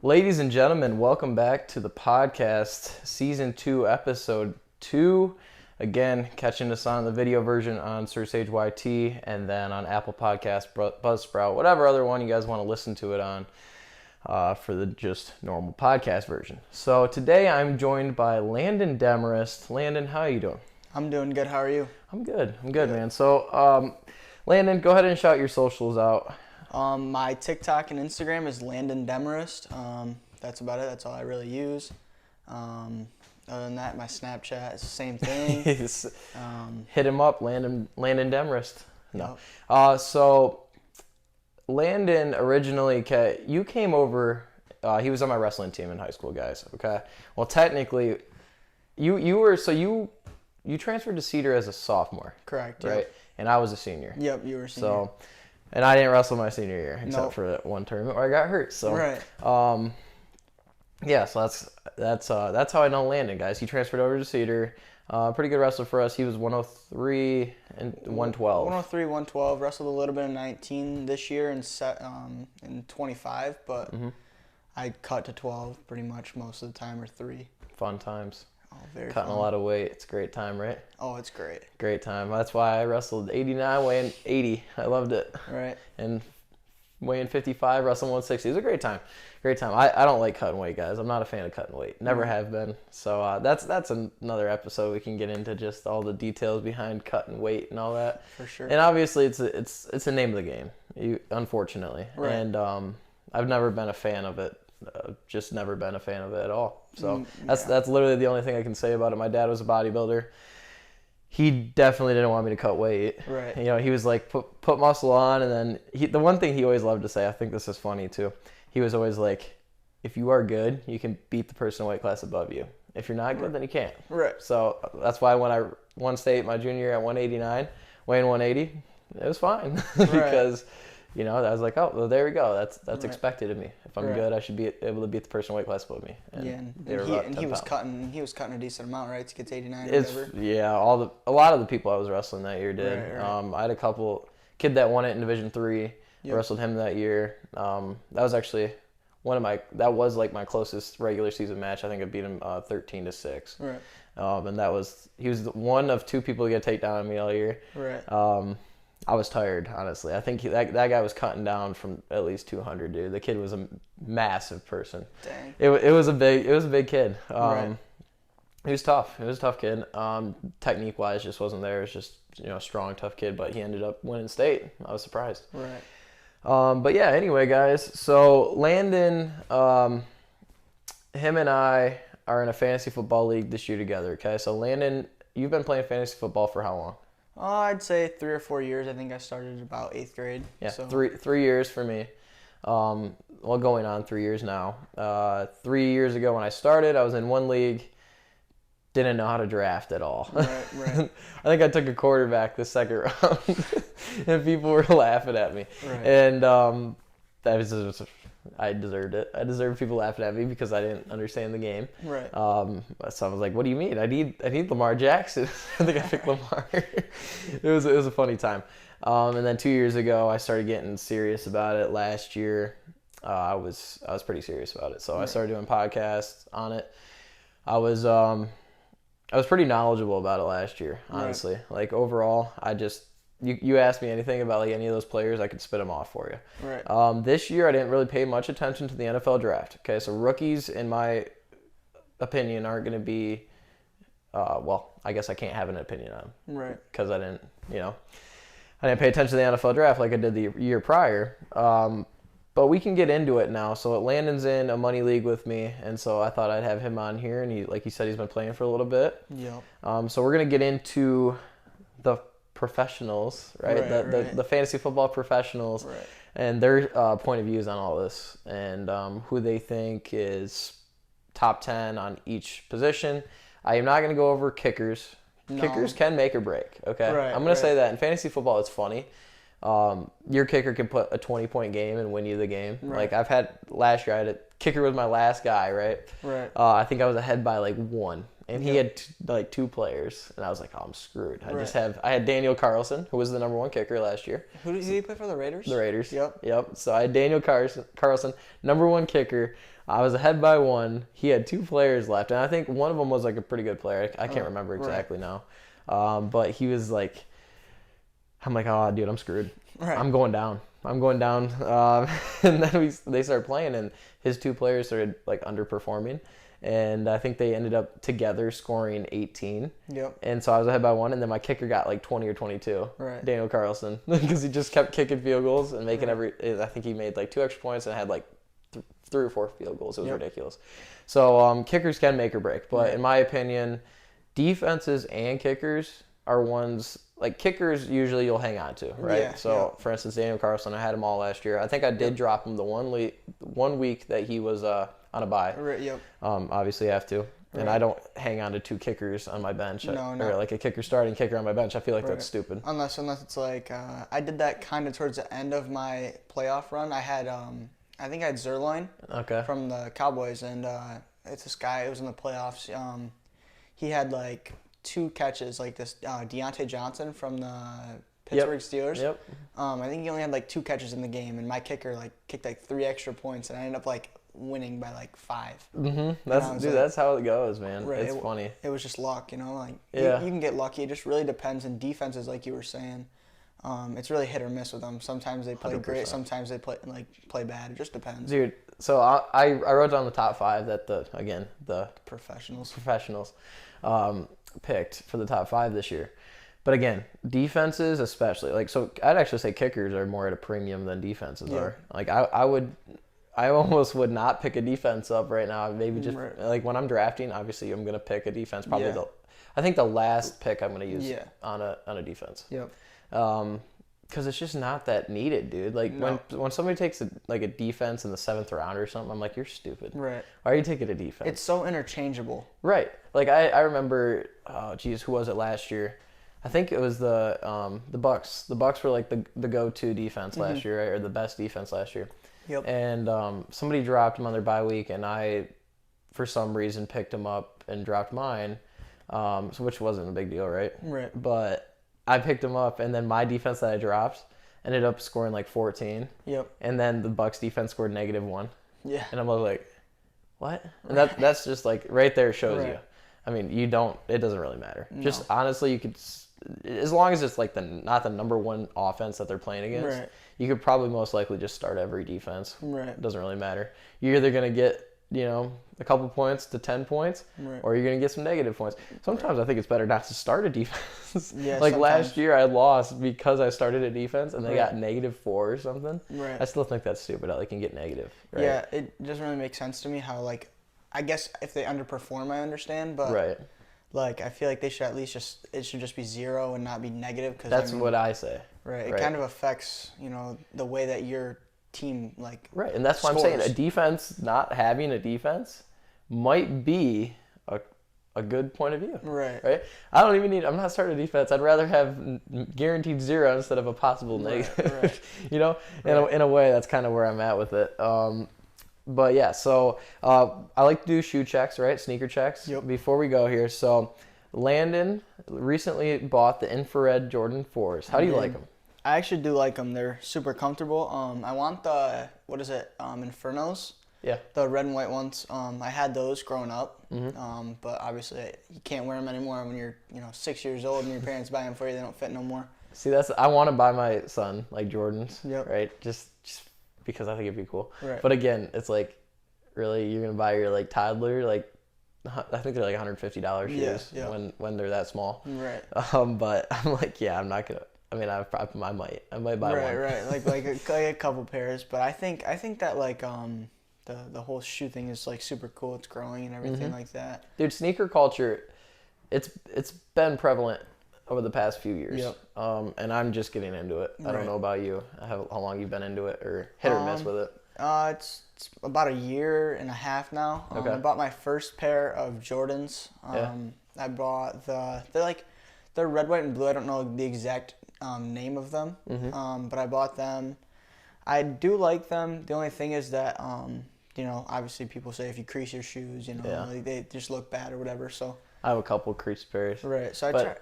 Ladies and gentlemen, welcome back to the podcast, Season 2, Episode 2. Again, catching us on the video version on SurSage YT and then on Apple Podcasts, Buzzsprout, whatever other one you guys want to listen to it on for the just normal podcast version. So today I'm joined by Landon Demarest. Landon, how are you doing? I'm doing good. How are you? I'm good, man. So, Landon, go ahead and shout your socials out. My TikTok and Instagram is Landon Demarest. That's about it. That's all I really use. Other than that, my Snapchat is the same thing. Hit him up, Landon Demarest. No. Yep. So Landon originally, you came over. He was on my wrestling team in high school, guys. Okay. Well, technically, you transferred to Cedar as a sophomore. Correct. Right. Yep. And I was a senior. Yep, you were a senior. So. And I didn't wrestle my senior year except Nope. for that one tournament where I got hurt. So, Right. Yeah. So that's how I know Landon, guys. He transferred over to Cedar. Pretty good wrestler for us. He was 103 and 112. 103, 112. Wrestled a little bit in 19 this year and in 25, but I cut to 12 pretty much most of the time, or 3. Fun times. Oh, very Cutting fun. a lot of weight. It's a great time, right? Oh, it's great. Great time. That's why I wrestled 89, weighing 80. I loved it. Right. And weighing 55, wrestling 160. It was a great time. Great time. I don't like cutting weight, guys. I'm not a fan of cutting weight. Never have been. So that's another episode. We can get into just all the details behind cutting weight and all that. For sure. And obviously, it's the name of the game. Unfortunately. Right. And I've never been a fan of it. Just never been a fan of it at all. So that's literally the only thing I can say about it. My dad was a bodybuilder. He definitely didn't want me to cut weight. Right. You know, he was like, put muscle on, and then the one thing he always loved to say, I think this is funny too, he was always like, if you are good, you can beat the person in weight class above you. If you're not good, then you can't. Right. So that's why when I won state my junior year at 189, weighing 180, it was fine. Because, you know, I was like, oh, well, there we go. That's expected of me. If I'm good, I should be able to beat the person in weight class above me. And he was cutting a decent amount, right, to get to 89 or whatever. Yeah, a lot of the people I was wrestling that year did. Right. I had a kid that won it in Division 3. Yep. I wrestled him that year. That was actually my closest regular season match. I think I beat him 13-6. Right. And he was one of 2 people to get a takedown on me all year. Right. I was tired, honestly. I think that guy was cutting down from at least 200, dude. The kid was a massive person. Dang. It was a big kid. Right. He was tough. He was a tough kid. Technique wise, just wasn't there. It was just strong, tough kid. But he ended up winning state. I was surprised. Right. But yeah. Anyway, guys. So Landon, him and I are in a fantasy football league this year together. Okay. So Landon, you've been playing fantasy football for how long? I'd say 3 or 4 years. I think I started about 8th grade. Yeah, so. three years for me. Well, going on 3 years now. 3 years ago when I started, I was in one league. Didn't know how to draft at all. Right. I think I took a quarterback the second round, and people were laughing at me. Right. And I deserved it. I deserved people laughing at me because I didn't understand the game. Right. So I was like, "What do you mean? I need Lamar Jackson." I think I picked Lamar. It was a funny time. And then 2 years ago, I started getting serious about it. Last year, I was pretty serious about it. So I started doing podcasts on it. I was pretty knowledgeable about it last year, honestly. Right. Like overall, you asked me anything about like any of those players, I could spit them off for you. Right. This year, I didn't really pay much attention to the NFL draft. Okay, so rookies, in my opinion, aren't going to be. Well, I guess I can't have an opinion on them. Right. Because I didn't pay attention to the NFL draft like I did the year prior. But we can get into it now. So Landon's in a money league with me, and so I thought I'd have him on here. And like he said, he's been playing for a little bit. Yep. So we're gonna get into the professionals, right? The fantasy football professionals, Right. and their point of views on all this, and who they think is top 10 on each position. I am not gonna go over kickers. No. Kickers can make or break. Okay, Right, I'm gonna say that in fantasy football, it's funny. Your kicker can put a 20-point game and win you the game. Right. Like last year, kicker was my last guy, right? Right. I think I was ahead by like 1, and he had like 2 players, and I was like, oh, I'm screwed. Right. I had Daniel Carlson, who was the number 1 kicker last year. Who did he play for, the Raiders? The Raiders. Yep. So I had Daniel Carlson, number 1 kicker. I was ahead by 1. He had 2 players left, and I think one of them was like a pretty good player. I can't remember exactly now, but he was like, I'm like, oh, dude, I'm screwed. Right. I'm going down. And then they started playing, and his 2 players started like underperforming, and I think they ended up together scoring 18. Yep. And so I was ahead by 1, and then my kicker got like 20 or 22. Right. Daniel Carlson, because he just kept kicking field goals and making I think he made like 2 extra points and had like 3 or 4 field goals. It was ridiculous. So kickers can make or break, but in my opinion, defenses and kickers are ones. Like, kickers, usually you'll hang on to, right? Yeah, For instance, Daniel Carlson, I had him all last year. I think I did drop him the 1 week that he was on a bye. Right, yep. Obviously, I have to. And I don't hang on to 2 kickers on my bench. No. Or, like, a kicker starting kicker on my bench. I feel like that's stupid. Unless it's like, I did that kind of towards the end of my playoff run. I had, I think I had Zerline from the Cowboys, and it's this guy, it was in the playoffs. He had, like, 2 catches, like this Deontay Johnson from the Pittsburgh Steelers. Yep. I think he only had like 2 catches in the game, and my kicker like kicked like 3 extra points, and I ended up like winning by like 5. That's how it goes, man. Right, It's funny. It was just luck, you know. Like you can get lucky. It just really depends. And defenses, like you were saying, it's really hit or miss with them. Sometimes they play 100%. great. Sometimes they play bad. It just depends. Dude, so I wrote down the top 5 that the Professionals picked for the top 5 this year. But again, defenses especially, like, so I'd actually say kickers are more at a premium than defenses are. Like, I almost would not pick a defense up right now. Maybe just like when I'm drafting, obviously I'm gonna pick a defense. Probably I think the last pick I'm gonna use on a defense. Yep. Because it's just not that needed, dude. Like, when somebody takes a defense in the 7th round or something, I'm like, you're stupid. Right. Why are you taking a defense? It's so interchangeable. Right. Like, I remember, who was it last year? I think it was the Bucks. The Bucks were like the go-to defense last year, right? Or the best defense last year. Yep. And somebody dropped him on their bye week, and I, for some reason, picked him up and dropped mine, which wasn't a big deal, right? Right. But I picked him up, and then my defense that I dropped ended up scoring like 14. Yep. And then the Bucks defense scored -1. Yeah. And I'm like, what? And that's just like right there shows you. I mean, it doesn't really matter. No. Just honestly, you could, as long as it's like not the number 1 offense that they're playing against, you could probably most likely just start every defense. Right. It doesn't really matter. You're either going to get, a couple points to 10 points, or you're going to get some negative points. Sometimes I think it's better not to start a defense. Yeah, like last year I lost because I started a defense and they got -4 or something. Right. I still think that's stupid. I can get negative. Right? Yeah, it doesn't really make sense to me how, like, I guess if they underperform, I understand, but like, I feel like they should at least it should just be 0 and not be negative. Cause, that's what I say. Right. It kind of affects, the way that your team, like, right. And that's why I'm saying a defense, not having a defense might be a good point of view. Right. Right. I'm not starting a defense. I'd rather have guaranteed 0 instead of a possible negative. Right. In a way, that's kind of where I'm at with it. But yeah, so I like to do shoe checks, right? Sneaker checks. Yep. Before we go here, so Landon recently bought the infrared Jordan 4s. How do you like them? I actually do like them. They're super comfortable. I want the, Infernos? Yeah. The red and white ones. I had those growing up, but obviously you can't wear them anymore when you're 6 years old and your parents buy them for you. They don't fit no more. See, I want to buy my son like Jordans, Yep. right? Just because I think it'd be cool. Right. But again, it's like, really, you're gonna buy your like toddler like, I think they're like $150 shoes when they're that small. Right. But I'm like, I'm not gonna. I mean, I might buy one. Right. Like a couple pairs, but I think that like the whole shoe thing is like super cool. It's growing and everything like that. Dude, sneaker culture, it's been prevalent over the past few years. Yep. And I'm just getting into it. I don't know about you. How long you've been into it, or hit or miss with it? It's about 1.5 years now. Okay. I bought my first pair of Jordans. I bought they're red, white, and blue. I don't know the exact name of them, but I bought them. I do like them. The only thing is that obviously people say if you crease your shoes, like they just look bad or whatever. So I have a couple creased pairs. Right. So I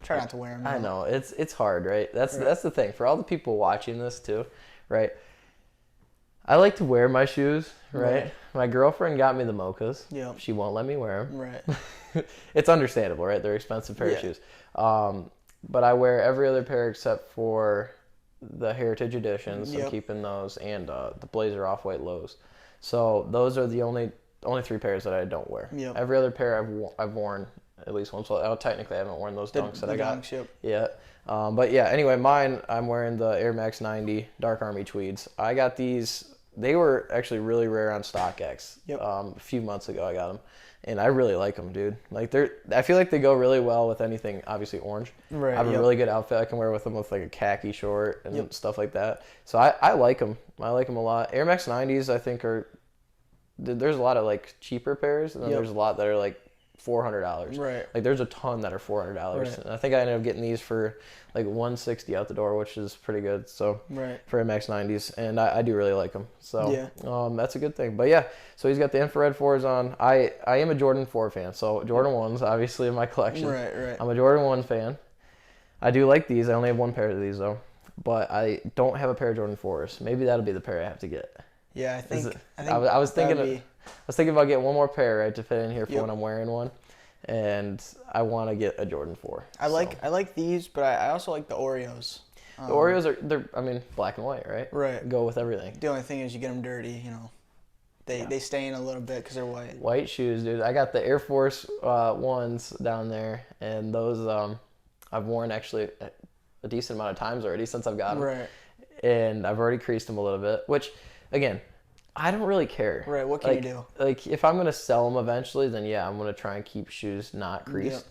try not to wear them. I know it's hard, right? That's the thing for all the people watching this too, right? I like to wear my shoes, right? My girlfriend got me the Mochas. Yeah. She won't let me wear them. Right. It's understandable, right? They're expensive pair of shoes. But I wear every other pair except for the Heritage Editions. I'm keeping those, and the Blazer Off-White Lows. So those are the only 3 pairs that I don't wear. Yep. Every other pair I've worn at least once. Well, technically I haven't worn those Dunks that I got yet. But yeah, anyway, mine, I'm wearing the Air Max 90 Dark Army Tweeds. I got these. They were actually really rare on StockX. A few months ago I got them. And I really like them, dude. Like I feel like they go really well with anything, obviously orange. Right. I have a really good outfit I can wear with them with like a khaki short and stuff like that. So I like them. I like them a lot. Air Max 90s I think there's a lot of like cheaper pairs, and then there's a lot that are like $400. Right. Like there's a ton that are $400. Right. And I think I ended up getting these for like $160 out the door, which is pretty good. So for Air Max 90s, and I do really like them. So that's a good thing. But yeah, so he's got the infrared 4s on. I am a Jordan 4 fan, so Jordan 1s obviously in my collection. Right. I'm a Jordan 1 fan. I do like these. I only have one pair of these though, but I don't have a pair of Jordan 4s. Maybe that'll be the pair I have to get. Yeah, I think I was thinking about getting one more pair, right, to fit in here for when I'm wearing one, and I want to get a Jordan 4. I like these, but I also like the Oreos. The Oreos they're black and white, right? Right. Go with everything. The only thing is you get them dirty, They stain a little bit because they're white. White shoes, dude. I got the Air Force ones down there, and those I've worn actually a decent amount of times already since I've got them. Right. And I've already creased them a little bit, which, again, I don't really care. Right, what can you do? Like, if I'm going to sell them eventually, then yeah, I'm going to try and keep shoes not creased. Yep.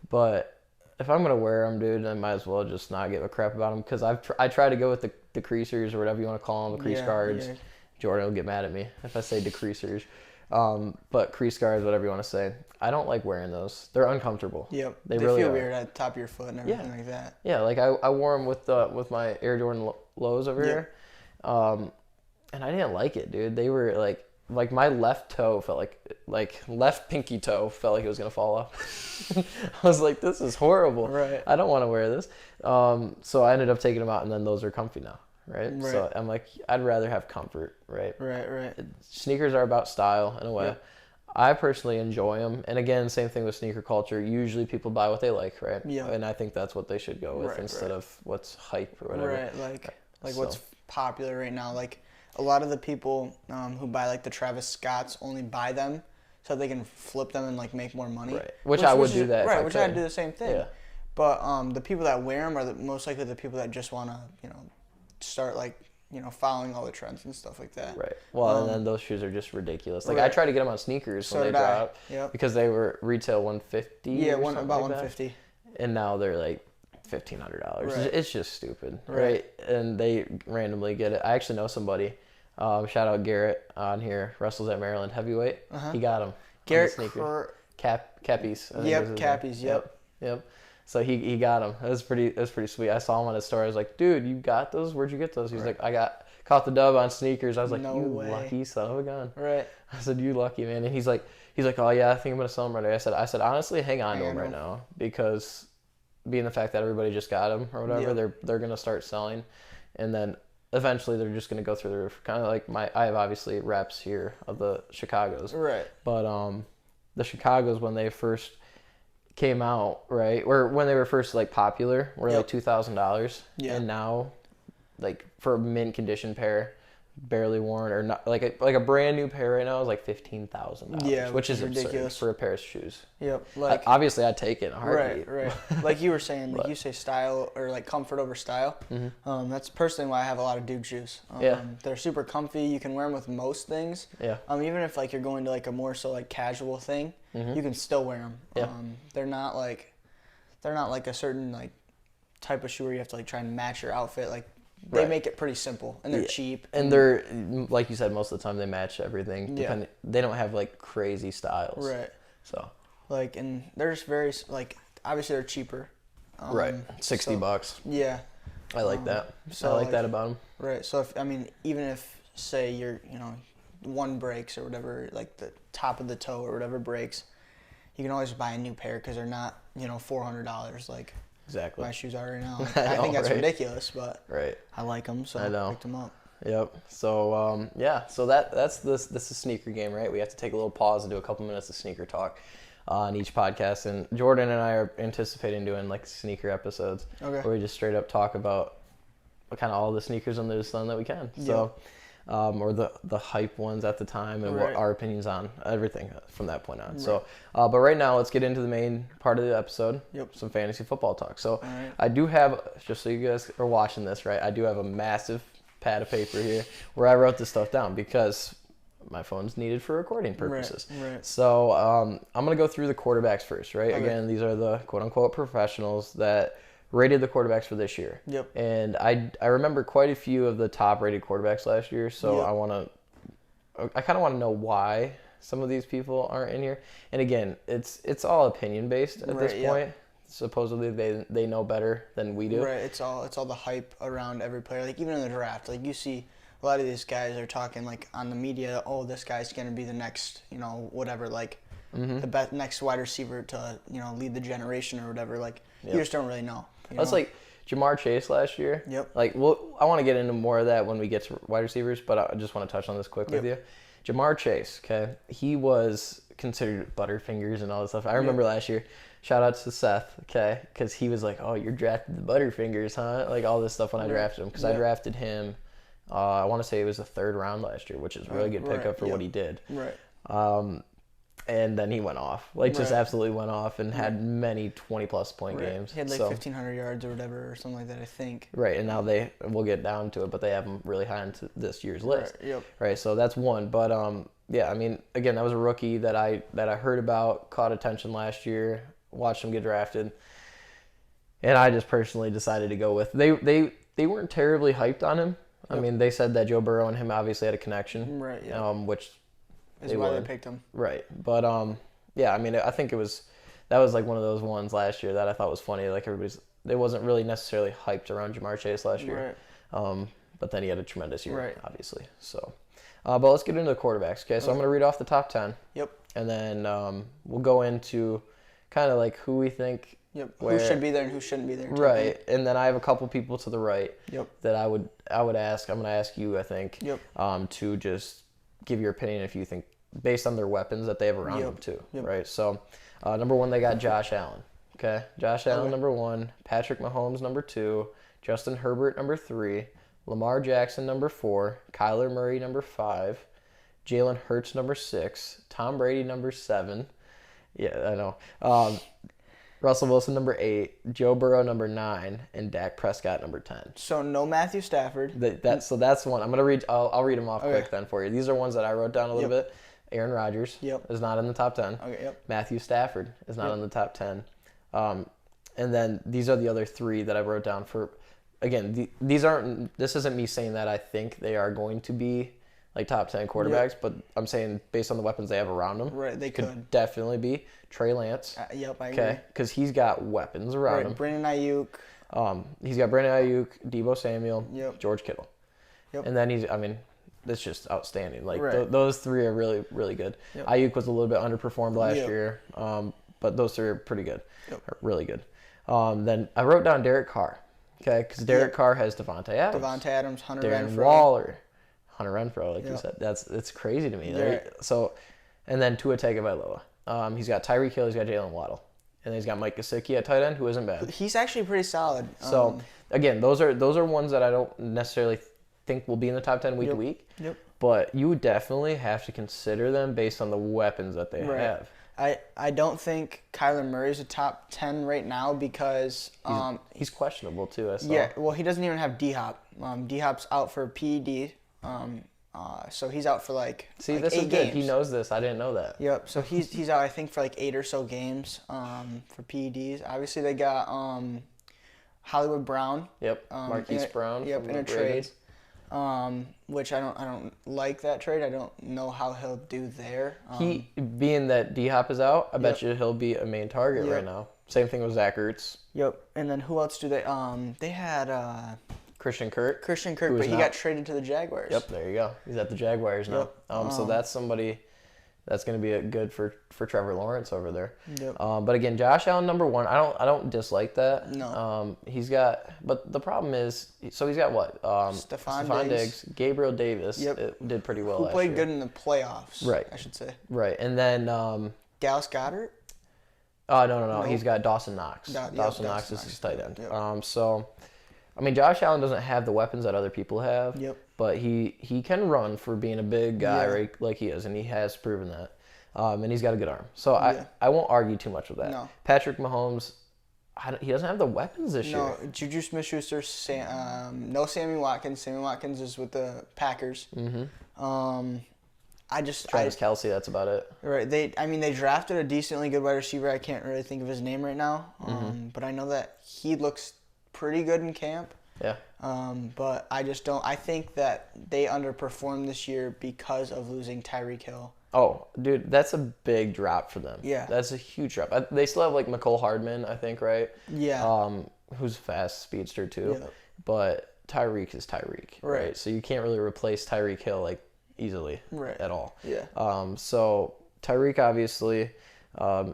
But if I'm going to wear them, dude, I might as well just not give a crap about them, because I try to go with the creasers, or whatever you want to call them, the crease guards. Yeah. Jordan will get mad at me if I say decreasers. But crease guards, whatever you want to say. I don't like wearing those. They're uncomfortable. Yep. They really feel weird at the top of your foot and everything like that. Yeah, like I wore them with my Air Jordan lows over here. And I didn't like it, dude. They were like my left toe felt like left pinky toe felt like it was going to fall off. I was like, this is horrible. Right. I don't want to wear this. So I ended up taking them out, and then those are comfy now. Right. So I'm like, I'd rather have comfort. Right. Sneakers are about style in a way. Yep. I personally enjoy them. And again, same thing with sneaker culture. Usually people buy what they like, right? Yeah. And I think that's what they should go with instead of what's hype or whatever. Right. Like what's popular right now. Like a lot of the people who buy like the Travis Scotts only buy them so they can flip them and like make more money. Right. Which I would do that. Right. Which I'd do the same thing. Yeah. But the people that wear them are most likely the people that just want to, start like, following all the trends and stuff like that. Right. Well, and then those shoes are just ridiculous. Like I tried to get them on sneakers when they dropped, because they were retail $150. Yeah, about $150. And now they're like $1,500. Right. It's just stupid, right? And they randomly get it. I actually know somebody. Shout out Garrett on here. Wrestles at Maryland heavyweight. He got them. Garrett Cappies. Yep, Cappies. Yep. So he got them. It was pretty sweet. I saw him on his story. I was like, dude, you got those? Where'd you get those? He's like, I caught the dub on sneakers. I was like, lucky son of a gun. Right. I said, you lucky, man. And he's like, oh yeah, I think I'm gonna sell them right away. I said, honestly, hang on to them right now, because being the fact that everybody just got them or whatever, they're gonna start selling, and then eventually they're just gonna go through the roof. Kind of like I have obviously reps here of the Chicagos. Right. But the Chicagos, when they first came out, right, or when they were first like popular, were like $2,000, and now, like for a mint condition pair, barely worn or not, like a brand new pair right now is like $15,000. Yeah, which is ridiculous for a pair of shoes. Yep. Like obviously, I'd take it in a heartbeat. Right. Like you were saying, like you say style or like comfort over style. Mm-hmm. That's personally why I have a lot of Duke shoes. They're super comfy. You can wear them with most things. Yeah. Even if like you're going to like a more so like casual thing, you can still wear them. Yeah. They're not like a certain like type of shoe where you have to like try and match your outfit. Like they make it pretty simple, and they're cheap. And they're, like you said, most of the time they match everything. Yeah. They don't have like crazy styles. Right. So. Like, and they're just very like, obviously they're cheaper. Right. $60. Yeah. I like that. So I like that about them. Right. So even if say you're one breaks or whatever, like the top of the toe or whatever breaks, you can always buy a new pair because they're not, $400 like exactly my shoes are right now. I think that's ridiculous, but I like them, so I picked them up. Yep. So so that's this is sneaker game, right? We have to take a little pause and do a couple minutes of sneaker talk on each podcast. And Jordan and I are anticipating doing like sneaker episodes where we just straight up talk about kind of all the sneakers under the sun that we can. So, or the hype ones at the time and what our opinions on everything from that point on. Right. So, but right now let's get into the main part of the episode. Some fantasy football talk. So I do have, just so you guys are watching this, right? I do have a massive pad of paper here where I wrote this stuff down because my phone's needed for recording purposes. Right. So I'm going to go through the quarterbacks first, right? Okay. Again, these are the quote-unquote professionals that rated the quarterbacks for this year. And I remember quite a few of the top-rated quarterbacks last year, so I kind of want to know why some of these people aren't in here. And again, it's all opinion-based at this point. Supposedly they know better than we do. Right. It's all the hype around every player. Like even in the draft, like you see a lot of these guys are talking like on the media, oh, this guy's gonna be the next, whatever, like the next wide receiver to, lead the generation or whatever. Like you just don't really know. That's like Jamar Chase last year. Like I want to get into more of that when we get to wide receivers, but I just want to touch on this quick with you. Jamar Chase, okay, he was considered Butterfingers and all this stuff. I remember last year. Shout out to Seth, okay, because he was like, oh, you're drafted the Butterfingers, huh? Like all this stuff when I drafted him, because I drafted him, I want to say it was the 3rd round last year, which is a really good pickup for what he did. And then he went off, just absolutely went off and had many 20-plus point games. He had like 1,500 yards or whatever, or something like that, I think. Right, and now we'll get down to it, but they have him really high into this year's list. Right, so that's one. But I mean, again, that was a rookie that I heard about, caught attention last year. Watched him get drafted, and I just personally decided to go with they weren't terribly hyped on him. I mean, they said that Joe Burrow and him obviously had a connection, which is why they picked him, right? But I mean, I think that was like one of those ones last year that I thought was funny. Like they wasn't really necessarily hyped around Jamar Chase last year, but then he had a tremendous year, obviously. So, but let's get into the quarterbacks. Okay, so I'm gonna read off the top 10. And then we'll go into kind of like who we think who should be there and who shouldn't be there. Right. And then I have a couple people to the right that I would ask. I'm going to ask you, I think, to just give your opinion if you think based on their weapons that they have around them too. Right. So number 1, they got Josh Allen. Okay. Josh Allen, number 1, Patrick Mahomes, number 2, Justin Herbert, number 3, Lamar Jackson, number 4, Kyler Murray, number 5, Jalen Hurts, number 6, Tom Brady, number 7. Yeah, I know. Russell Wilson, number 8, Joe Burrow, number 9, and Dak Prescott, number 10. So no Matthew Stafford. So that's one. I'm gonna read. I'll read them off quick then for you. These are ones that I wrote down a little bit. Aaron Rodgers is not in the top 10. Matthew Stafford is not in the top 10. And then these are the other 3 that I wrote down for. Again, these aren't. This isn't me saying that I think they are going to be like top 10 quarterbacks, but I'm saying based on the weapons they have around them, they could definitely be Trey Lance. I agree. Okay, because he's got weapons around him. Brandon Ayuk. He's got Brandon Ayuk, Deebo Samuel, George Kittle, and then that's just outstanding. Like those 3 are really, really good. Ayuk was a little bit underperformed last year, but those 3 are pretty good, really good. Then I wrote down Derek Carr. Okay, because Derek Carr has Devontae Adams, Hunter Darren Renfrow. Waller. Hunter Renfrow, like you said, it's crazy to me. So, and then Tua Tagovailoa. He's got Tyreek Hill, he's got Jalen Waddle, and then he's got Mike Gesicki at tight end, who isn't bad. He's actually pretty solid. So again, those are ones that I don't necessarily think will be in the top 10 week to week. But you would definitely have to consider them based on the weapons that they have. I don't think Kyler Murray's a top 10 right now because he's questionable too. I saw. Yeah, well, he doesn't even have D-Hop. D-Hop's out for PED. So he's out for like 8 games. He knows this. I didn't know that. Yep. So he's out, I think, for like 8 or so games for PEDs. Obviously, they got Hollywood Brown. Yep. Marquise Brown. Yep. In a trade, which I don't like that trade. I don't know how he'll do there. He being that D-Hop is out, I bet you he'll be a main target right now. Same thing with Zach Ertz. Yep. And then who else do they? They had. Christian Kirk, but he got traded to the Jaguars. Yep, there you go. He's at the Jaguars now. So that's somebody That's going to be good for Trevor Lawrence over there. Yep. But again, Josh Allen number 1. I don't dislike that. No. But the problem is, so he's got what? Stephon Diggs, Gabriel Davis. Yep. It did pretty well. Who last played year. good in the playoffs? Right. I should say. Right, and then Dallas Goedert. No. He's got Dawson Knox. Dawson Knox is his tight end. Yep. So, I mean, Josh Allen doesn't have the weapons that other people have. Yep. But he can run for being a big guy, right, like he is, and he has proven that. And he's got a good arm. So I won't argue too much with that. No. Patrick Mahomes, he doesn't have the weapons this year. No, Juju Smith-Schuster, no Sammy Watkins. Sammy Watkins is with the Packers. Mm-hmm. Travis Kelce, that's about it. Right. They drafted a decently good wide receiver. I can't really think of his name right now. But I know that he looks pretty good in camp. Yeah. But I just don't. I think that they underperformed this year because of losing Tyreek Hill. Oh, dude, that's a big drop for them. Yeah. That's a huge drop. They still have, like, Mecole Hardman, I think, right? Yeah. Who's a fast speedster, too. Yep. But Tyreek is Tyreek, right? So you can't really replace Tyreek Hill, like, easily at all. Yeah. So Tyreek, obviously,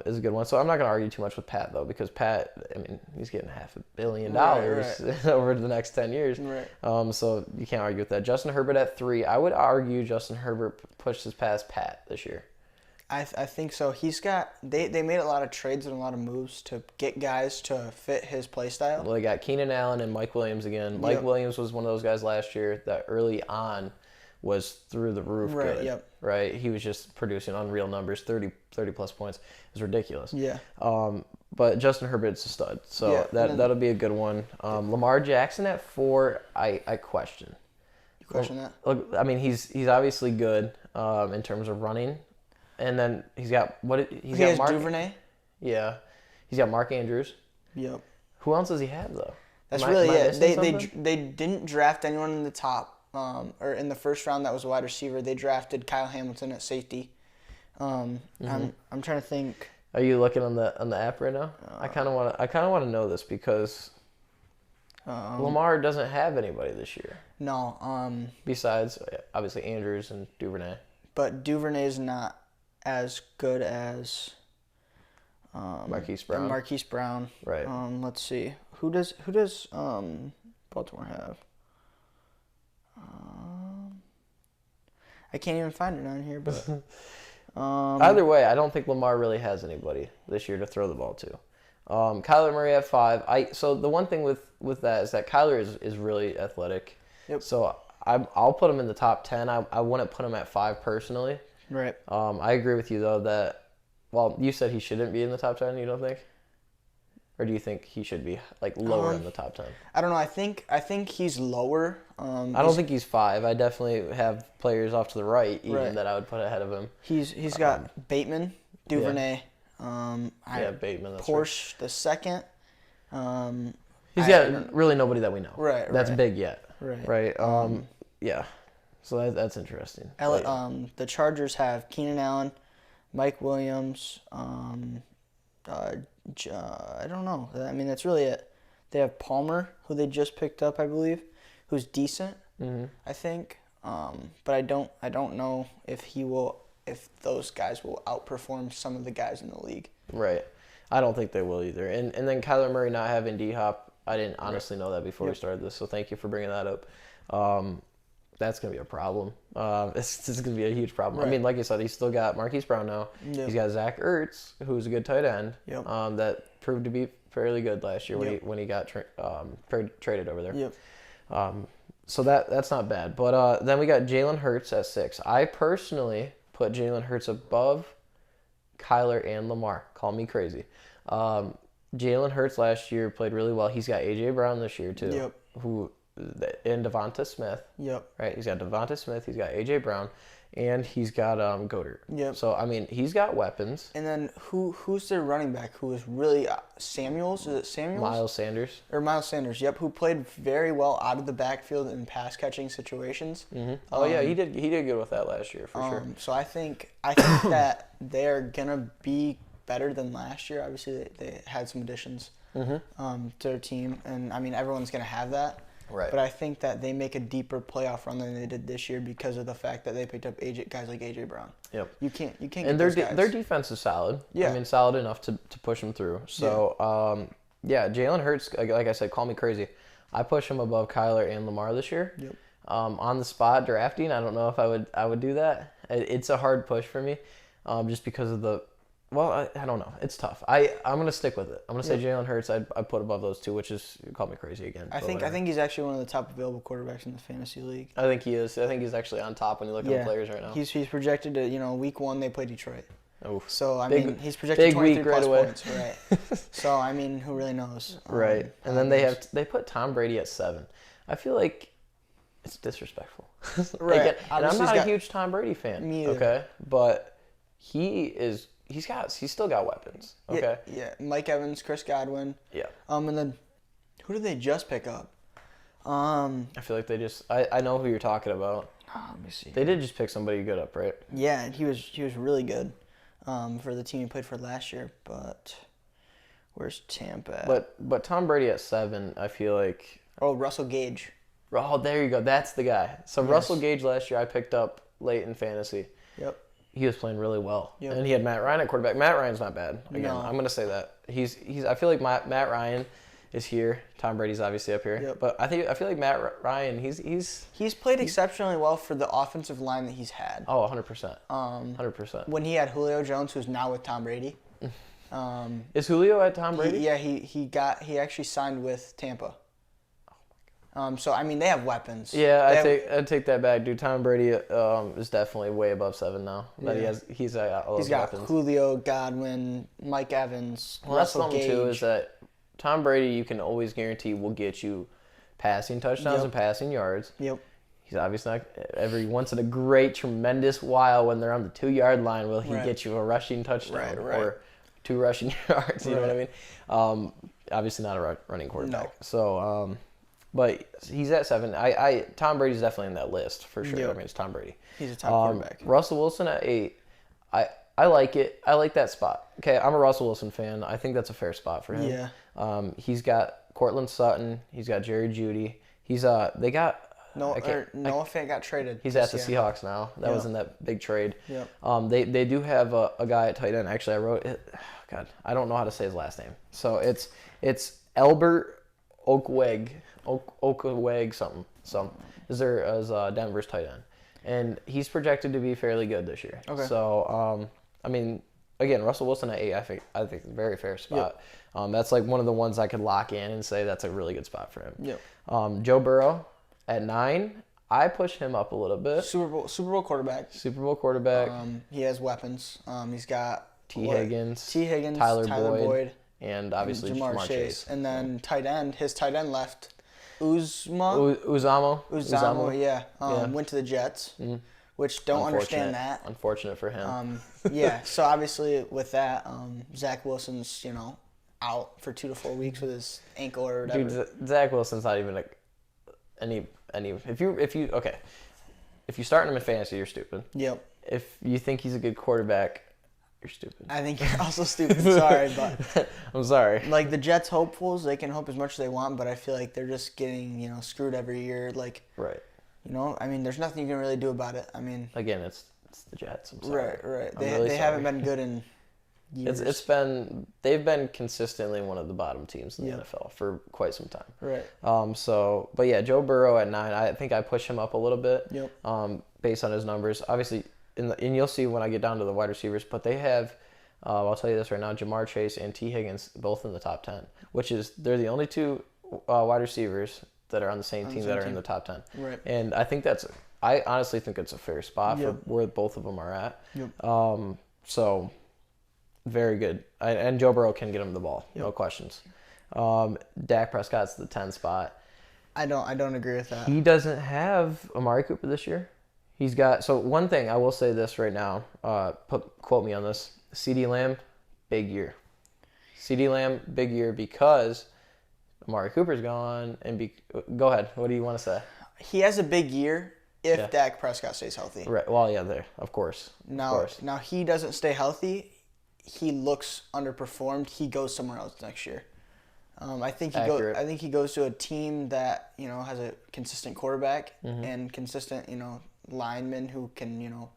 is a good one. So I'm not going to argue too much with Pat, though, because Pat, I mean, he's getting $500 million over the next 10 years. Right. So you can't argue with that. Justin Herbert at 3. I would argue Justin Herbert pushes past Pat this year. I think so. He's got they made a lot of trades and a lot of moves to get guys to fit his play style. Well, they got Keenan Allen and Mike Williams again. Mike Williams was one of those guys last year that early on was through the roof good. Yep. Right? He was just producing unreal numbers, 30 plus points. It was ridiculous. Yeah. But Justin Herbert's a stud. So that'll be a good one. Lamar Jackson at 4, I question. You question that? Look, I mean, he's obviously good in terms of running. And then he has Mark Duvernay. Yeah. He's got Mark Andrews. Yep. Who else does he have, though? That's really it. They didn't draft anyone in the top. Or in the first round that was a wide receiver. They drafted Kyle Hamilton at safety. I'm trying to think. Are you looking on the app right now? I kind of want to know this because Lamar doesn't have anybody this year. No. Besides obviously Andrews and Duvernay. But Duvernay is not as good as Marquise Brown. Marquise Brown. Right. Let's see. Who does Baltimore have? I can't even find it on here, but either way, I don't think Lamar really has anybody this year to throw the ball to. Kyler Murray at 5. So the one thing with that is that Kyler is really athletic. Yep. So I'll put him in the top 10. I wouldn't put him at 5 personally. Right. I agree with you though that, well, you said he shouldn't be in the top 10. You don't think? Or do you think he should be like lower in the top 10? I don't know. I think he's lower. I don't think he's 5. I definitely have players off to the right even that I would put ahead of him. He's got Bateman, Duvernay. Bateman. That's Porsche the second. He's got really nobody that we know. Right. That's big yet. Right. Yeah. So that's interesting. The Chargers have Keenan Allen, Mike Williams. I don't know. I mean, that's really it. They have Palmer, who they just picked up, I believe, who's decent. Mm-hmm. I think. But I don't know if those guys will outperform some of the guys in the league. Right. I don't think they will either. And then Kyler Murray not having D-Hop, I didn't honestly know that before we started this, so thank you for bringing that up. That's going to be a problem. It's going to be a huge problem. Right. I mean, like you said, he's still got Marquise Brown now. Yep. He's got Zach Ertz, who's a good tight end, that proved to be fairly good last year when he got traded over there. Yep. So that's not bad. But then we got Jalen Hurts at 6. I personally put Jalen Hurts above Kyler and Lamar. Call me crazy. Jalen Hurts last year played really well. He's got A.J. Brown this year too, and Devonta Smith. Yep. Right. He's got Devonta Smith. He's got A.J. Brown, and he's got Goedert. Yep. So I mean, he's got weapons. And then who's their running back? Who is really Samuels? Is it Samuels? Miles Sanders. Miles Sanders. Yep. Who played very well out of the backfield in pass catching situations. Mm-hmm. Oh yeah, he did good with that last year for sure. So I think that they're gonna be better than last year. Obviously, they had some additions to their team, and I mean everyone's gonna have that. Right. But I think that they make a deeper playoff run than they did this year because of the fact that they picked up guys like AJ Brown. Yep. You can't and get those guys. Their defense is solid. Yeah. I mean, solid enough to push them through. So, Jalen Hurts, like I said, call me crazy. I push him above Kyler and Lamar this year. Yep. On the spot drafting, I don't know if I would do that. It's a hard push for me, just because of the. Well, I don't know. It's tough. I'm gonna stick with it. I'm gonna say Jalen Hurts. I put above those two, which is, you call me crazy again. I think he's actually one of the top available quarterbacks in the fantasy league. I think he is. I think he's actually on top when you look at the players right now. He's projected to, week 1 they play Detroit. Oof. So I mean he's projected 23 plus points. Right. So I mean, who really knows? Right. And then they put Tom Brady at 7. I feel like it's disrespectful. Right. Again, and I'm not a huge Tom Brady fan. Me either. Okay. But he's still got weapons. Okay. Yeah. Mike Evans, Chris Godwin. Yeah. And then who did they just pick up? I feel like they just. I know who you're talking about. Let me see. They did just pick somebody good up, right? Yeah, he was really good, for the team he played for last year. But where's Tampa at? But Tom Brady at 7, I feel like. Oh, Russell Gage. Oh, there you go. That's the guy. So Yes. Russell Gage last year I picked up late in fantasy. Yep. He was playing really well. Yep. And he had Matt Ryan at quarterback. Matt Ryan's not bad. Again, No. I'm going to say that. He's I feel like Matt Ryan is here. Tom Brady's obviously up here. Yep. But I feel like Matt Ryan, he's played exceptionally well for the offensive line that he's had. Oh, 100%. 100%. When he had Julio Jones, who's now with Tom Brady. Is Julio at Tom Brady? He actually signed with Tampa. So I mean, they have weapons. Yeah, I'd take that back, dude. Tom Brady is definitely way above 7 now. But he's got all those weapons. Julio, Godwin, Mike Evans, Well, Russell that's something Gage. too, is that Tom Brady, you can always guarantee, will get you passing touchdowns and passing yards. Yep. He's obviously not every once in a great, tremendous while when they're on the 2-yard line, will he get you a rushing touchdown or 2 rushing yards? You know what I mean? Obviously not a running quarterback. No. So, but he's at 7. Tom Brady's definitely in that list for sure. Yep. I mean, it's Tom Brady. He's a top quarterback. Russell Wilson at 8. I like it. I like that spot. Okay, I'm a Russell Wilson fan. I think that's a fair spot for him. Yeah. He's got Cortland Sutton. He's got Jerry Jeudy. They got Noah Fant got traded. He's at the Seahawks now. That was in that big trade. Yep. They do have a guy at tight end. Actually, I wrote it. God, I don't know how to say his last name. So it's Albert Okweg something. So is Denver's tight end, and he's projected to be fairly good this year. Okay. So I mean, again, Russell Wilson at 8, I think very fair spot. Yep. That's like one of the ones I could lock in and say that's a really good spot for him. Yep. Joe Burrow at 9, I push him up a little bit. Super Bowl quarterback. Super Bowl quarterback. He has weapons. He's got Higgins, Tyler Boyd, and obviously Jamar Chase. And then his tight end left, Uzama, went to the Jets, which don't understand that. Unfortunate for him. So obviously with that, Zach Wilson's, out for 2 to 4 weeks with his ankle or whatever. Dude, Zach Wilson's not even any. If you start him in fantasy, you're stupid. Yep. If you think he's a good quarterback, you're stupid. I think you're also stupid. Sorry, but I'm sorry. Like the Jets hopefuls, they can hope as much as they want, but I feel like they're just getting screwed every year. Like right. I mean, there's nothing you can really do about it. I mean, again, it's the Jets. I'm sorry. Right. They haven't been good in years. They've been consistently one of the bottom teams in the NFL for quite some time. Right. But yeah, Joe Burrow at 9, I think I push him up a little bit. Yep. Based on his numbers, obviously, and you'll see when I get down to the wide receivers. But they have, I'll tell you this right now, Jamar Chase and T Higgins both in the top 10, they're the only 2 wide receivers that are on the same team that are in the top 10. Right. And I think I honestly think it's a fair spot for where both of them are at. Yep. So very good. And Joe Burrow can get him the ball, no questions. Dak Prescott's the 10 spot. I don't agree with that. He doesn't have Amari Cooper this year. He's got, so one thing, I will say this right now, quote me on this, CeeDee Lamb, big year. CeeDee Lamb, big year because Amari Cooper's gone, go ahead, what do you want to say? He has a big year if Dak Prescott stays healthy. Right, well, yeah, of course. Now he doesn't stay healthy, he looks underperformed, he goes somewhere else next year. I think he goes to a team that has a consistent quarterback and consistent linemen who can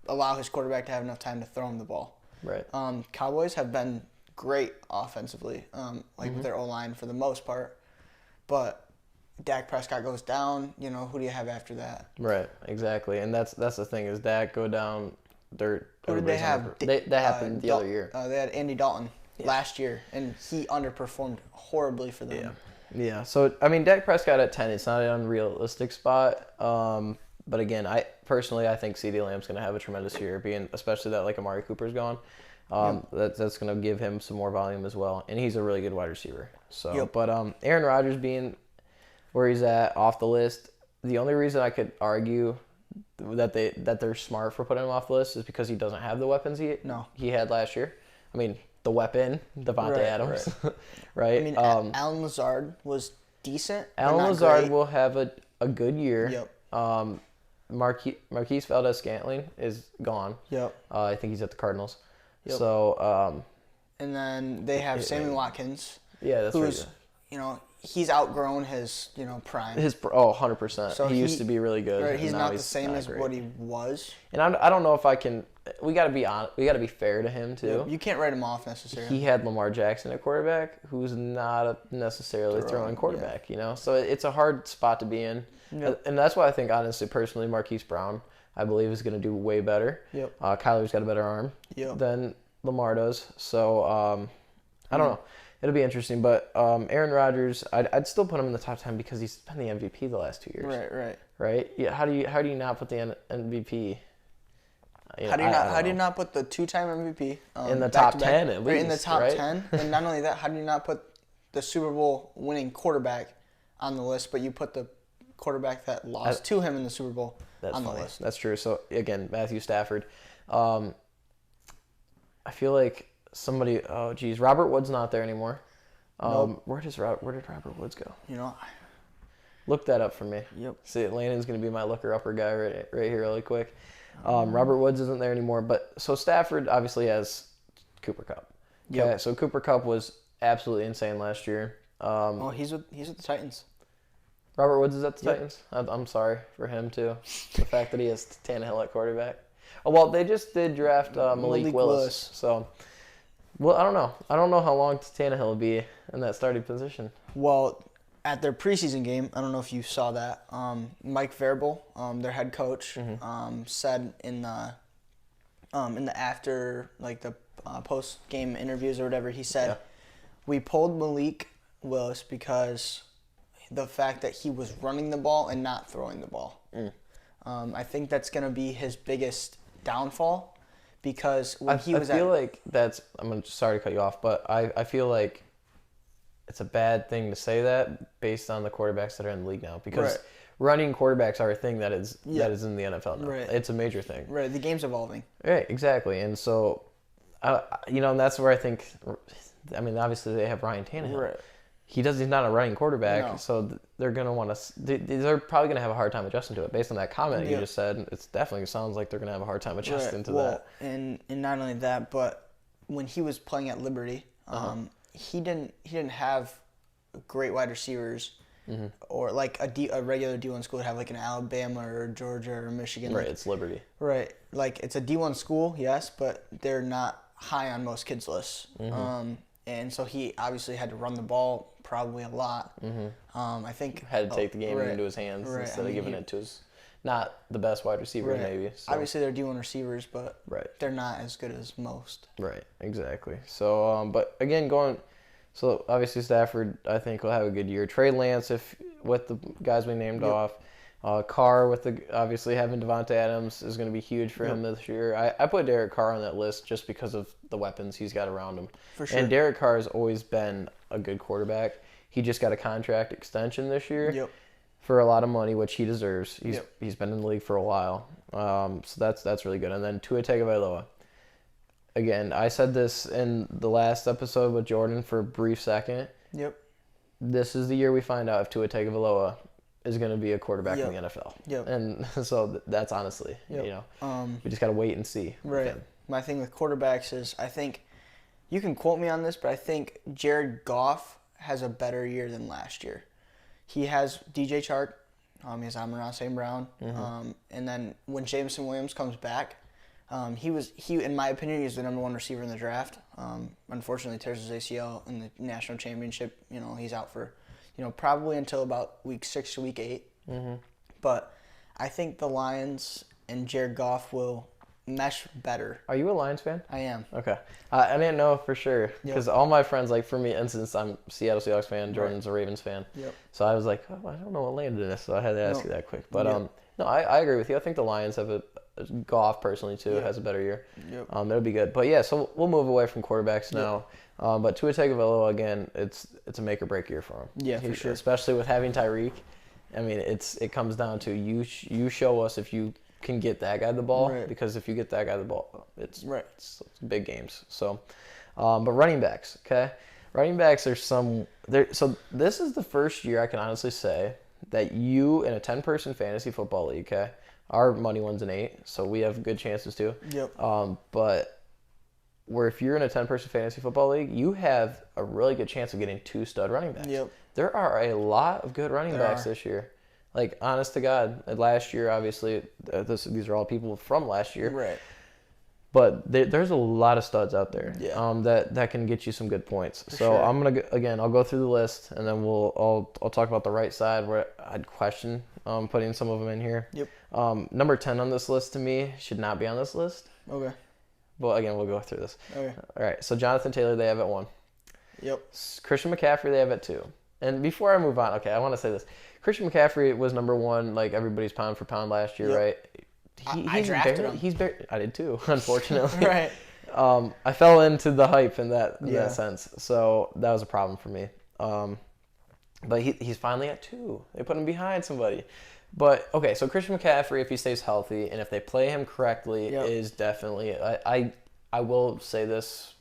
allow his quarterback to have enough time to throw him the ball. Right. Cowboys have been great offensively, with their O-line for the most part, but Dak Prescott goes down. Who do you have after that? Right. Exactly, and that's the thing is Dak go down. Who did they have? That happened the other year. They had Andy Dalton last year, and he underperformed horribly for them. Yeah. So Dak Prescott at 10, it's not an unrealistic spot. But again, I think CeeDee Lamb's going to have a tremendous year, especially that Amari Cooper's gone. That's going to give him some more volume as well, and he's a really good wide receiver. So, but Aaron Rodgers being where he's at off the list, the only reason I could argue that they're smart for putting him off the list is because he doesn't have the weapons he had last year. The weapon, Davante Adams, right? Allen Lazard was decent. Allen Lazard will have a good year. Yep. Marquise Valdez-Scantling is gone. Yep. I think he's at the Cardinals. Yep. So. And then they have Sammy Watkins. Yeah, that's who's, he's outgrown his, prime. 100%. So he used to be really good. Right, he's not the same as what he was. And I don't know if I can. We got to be honest. We got to be fair to him too. You can't write him off necessarily. He had Lamar Jackson at quarterback, who's not necessarily throwing quarterback. So it's a hard spot to be in. Yep. And that's why I think, honestly, personally, Marquise Brown, I believe, is going to do way better. Yep. Kyler's got a better arm than Lamar does. So I don't know. It'll be interesting. But Aaron Rodgers, I'd still put him in the top 10 because he's been the MVP the last 2 years. Right. Yeah. How do you not put the MVP? How do you not put the two-time MVP in the top 10 at least? Right, in the top 10. And not only that, how do you not put the Super Bowl winning quarterback on the list, but you put the quarterback that lost to him in the Super Bowl on the list? That's true. So again, Matthew Stafford. I feel like somebody. Oh geez, Robert Woods not there anymore. Nope. Where did Robert Woods go? Look that up for me. Yep. See, Landon's going to be my looker-upper guy right here really quick. Robert Woods isn't there anymore, but so Stafford obviously has Cooper Kupp. Okay, yep. So Cooper Kupp was absolutely insane last year. He's with the Titans. Robert Woods is at the Titans. I'm sorry for him too. The fact that he has Tannehill at quarterback. Oh well, they just did draft Malik Willis. So, I don't know. I don't know how long Tannehill will be in that starting position. Well, at their preseason game, I don't know if you saw that. Mike Vrabel, their head coach, said in the after the post game interviews or whatever, he said, "We pulled Malik Willis because the fact that he was running the ball and not throwing the ball. I think that's going to be his biggest downfall because when he was I'm sorry to cut you off, but I feel like it's a bad thing to say that based on the quarterbacks that are in the league now because running quarterbacks are a thing that is in the NFL now. Right. It's a major thing. Right. The game's evolving. Right. Exactly. And so, and that's where I think, obviously they have Ryan Tannehill. Right. He's not a running quarterback, so they're going to want to. They're probably going to have a hard time adjusting to it. Based on that comment you just said, it definitely sounds like they're going to have a hard time adjusting to that. And not only that, but when he was playing at Liberty, he didn't have great wide receivers, or a regular D1 school would have an Alabama or Georgia or Michigan. Right, it's Liberty. Right, it's a D1 school, yes, but they're not high on most kids' lists. And so he obviously had to run the ball probably a lot. I think had to take the game into his hands instead of giving it to his not the best wide receiver maybe. So. Obviously they're D1 receivers, but they're not as good as most. Right, exactly. So, but again, so obviously Stafford I think will have a good year. Trey Lance with the guys we named off. Carr with obviously having Davante Adams is going to be huge for him this year. I put Derek Carr on that list just because of the weapons he's got around him. For sure. And Derek Carr has always been a good quarterback. He just got a contract extension this year for a lot of money, which he deserves. He's been in the league for a while, so that's really good. And then Tua Tagovailoa. Again, I said this in the last episode with Jordan for a brief second. Yep. This is the year we find out if Tua Tagovailoa is going to be a quarterback in the NFL. Yep. And so that's honestly, we just got to wait and see. Right. My thing with quarterbacks is I think, you can quote me on this, but I think Jared Goff has a better year than last year. He has DJ Chark. He has Amon-Ra St. Brown. Mm-hmm. And then when Jameson Williams comes back, he in my opinion, he's the number one receiver in the draft. Unfortunately, tears his ACL in the national championship. He's out for, probably until about week 6 to week 8. Mm-hmm. But I think the Lions and Jared Goff will mesh better. Are you a Lions fan? I am. Okay. I didn't know for sure because all my friends, like for me, instance, I'm Seattle Seahawks fan, Jordan's a Ravens fan. Yep. So I was like, I don't know what landed this, so I had to ask you that quick. But no, I agree with you. I think the Lions have Goff personally too has a better year. Yep. It'll be good. But yeah, so we'll move away from quarterbacks now. But Tua Tagovailoa again, it's a make or break year for him. Yeah, for sure. Especially with having Tyreek. I mean, it comes down to you show us if you can get that guy the ball, because if you get that guy the ball, it's big games. So, but running backs, okay? Running backs are so this is the first year I can honestly say that you in a 10-person fantasy football league, okay? Our money one's an 8, so we have good chances too. Yep. But where if you're in a 10-person fantasy football league, you have a really good chance of getting 2 stud running backs. Yep. There are a lot of good running backs this year. Like, honest to God, last year, obviously, these are all people from last year. Right. But there's a lot of studs out there that can get you some good points. Sure. I'm going to, I'll go through the list, and then I'll talk about the right side where I'd question putting some of them in here. Yep. Number 10 on this list to me should not be on this list. Okay. Well, again, we'll go through this. Okay. All right, so Jonathan Taylor, they have at 1. Yep. Christian McCaffrey, they have at 2. And before I move on, okay, I want to say this. Christian McCaffrey was number 1, like everybody's pound for pound last year, right? I drafted him. I did too, unfortunately. Right. I fell into the hype in that sense, so that was a problem for me. But he's finally at 2. They put him behind somebody. But okay, so Christian McCaffrey, if he stays healthy and if they play him correctly, is definitely. I will say this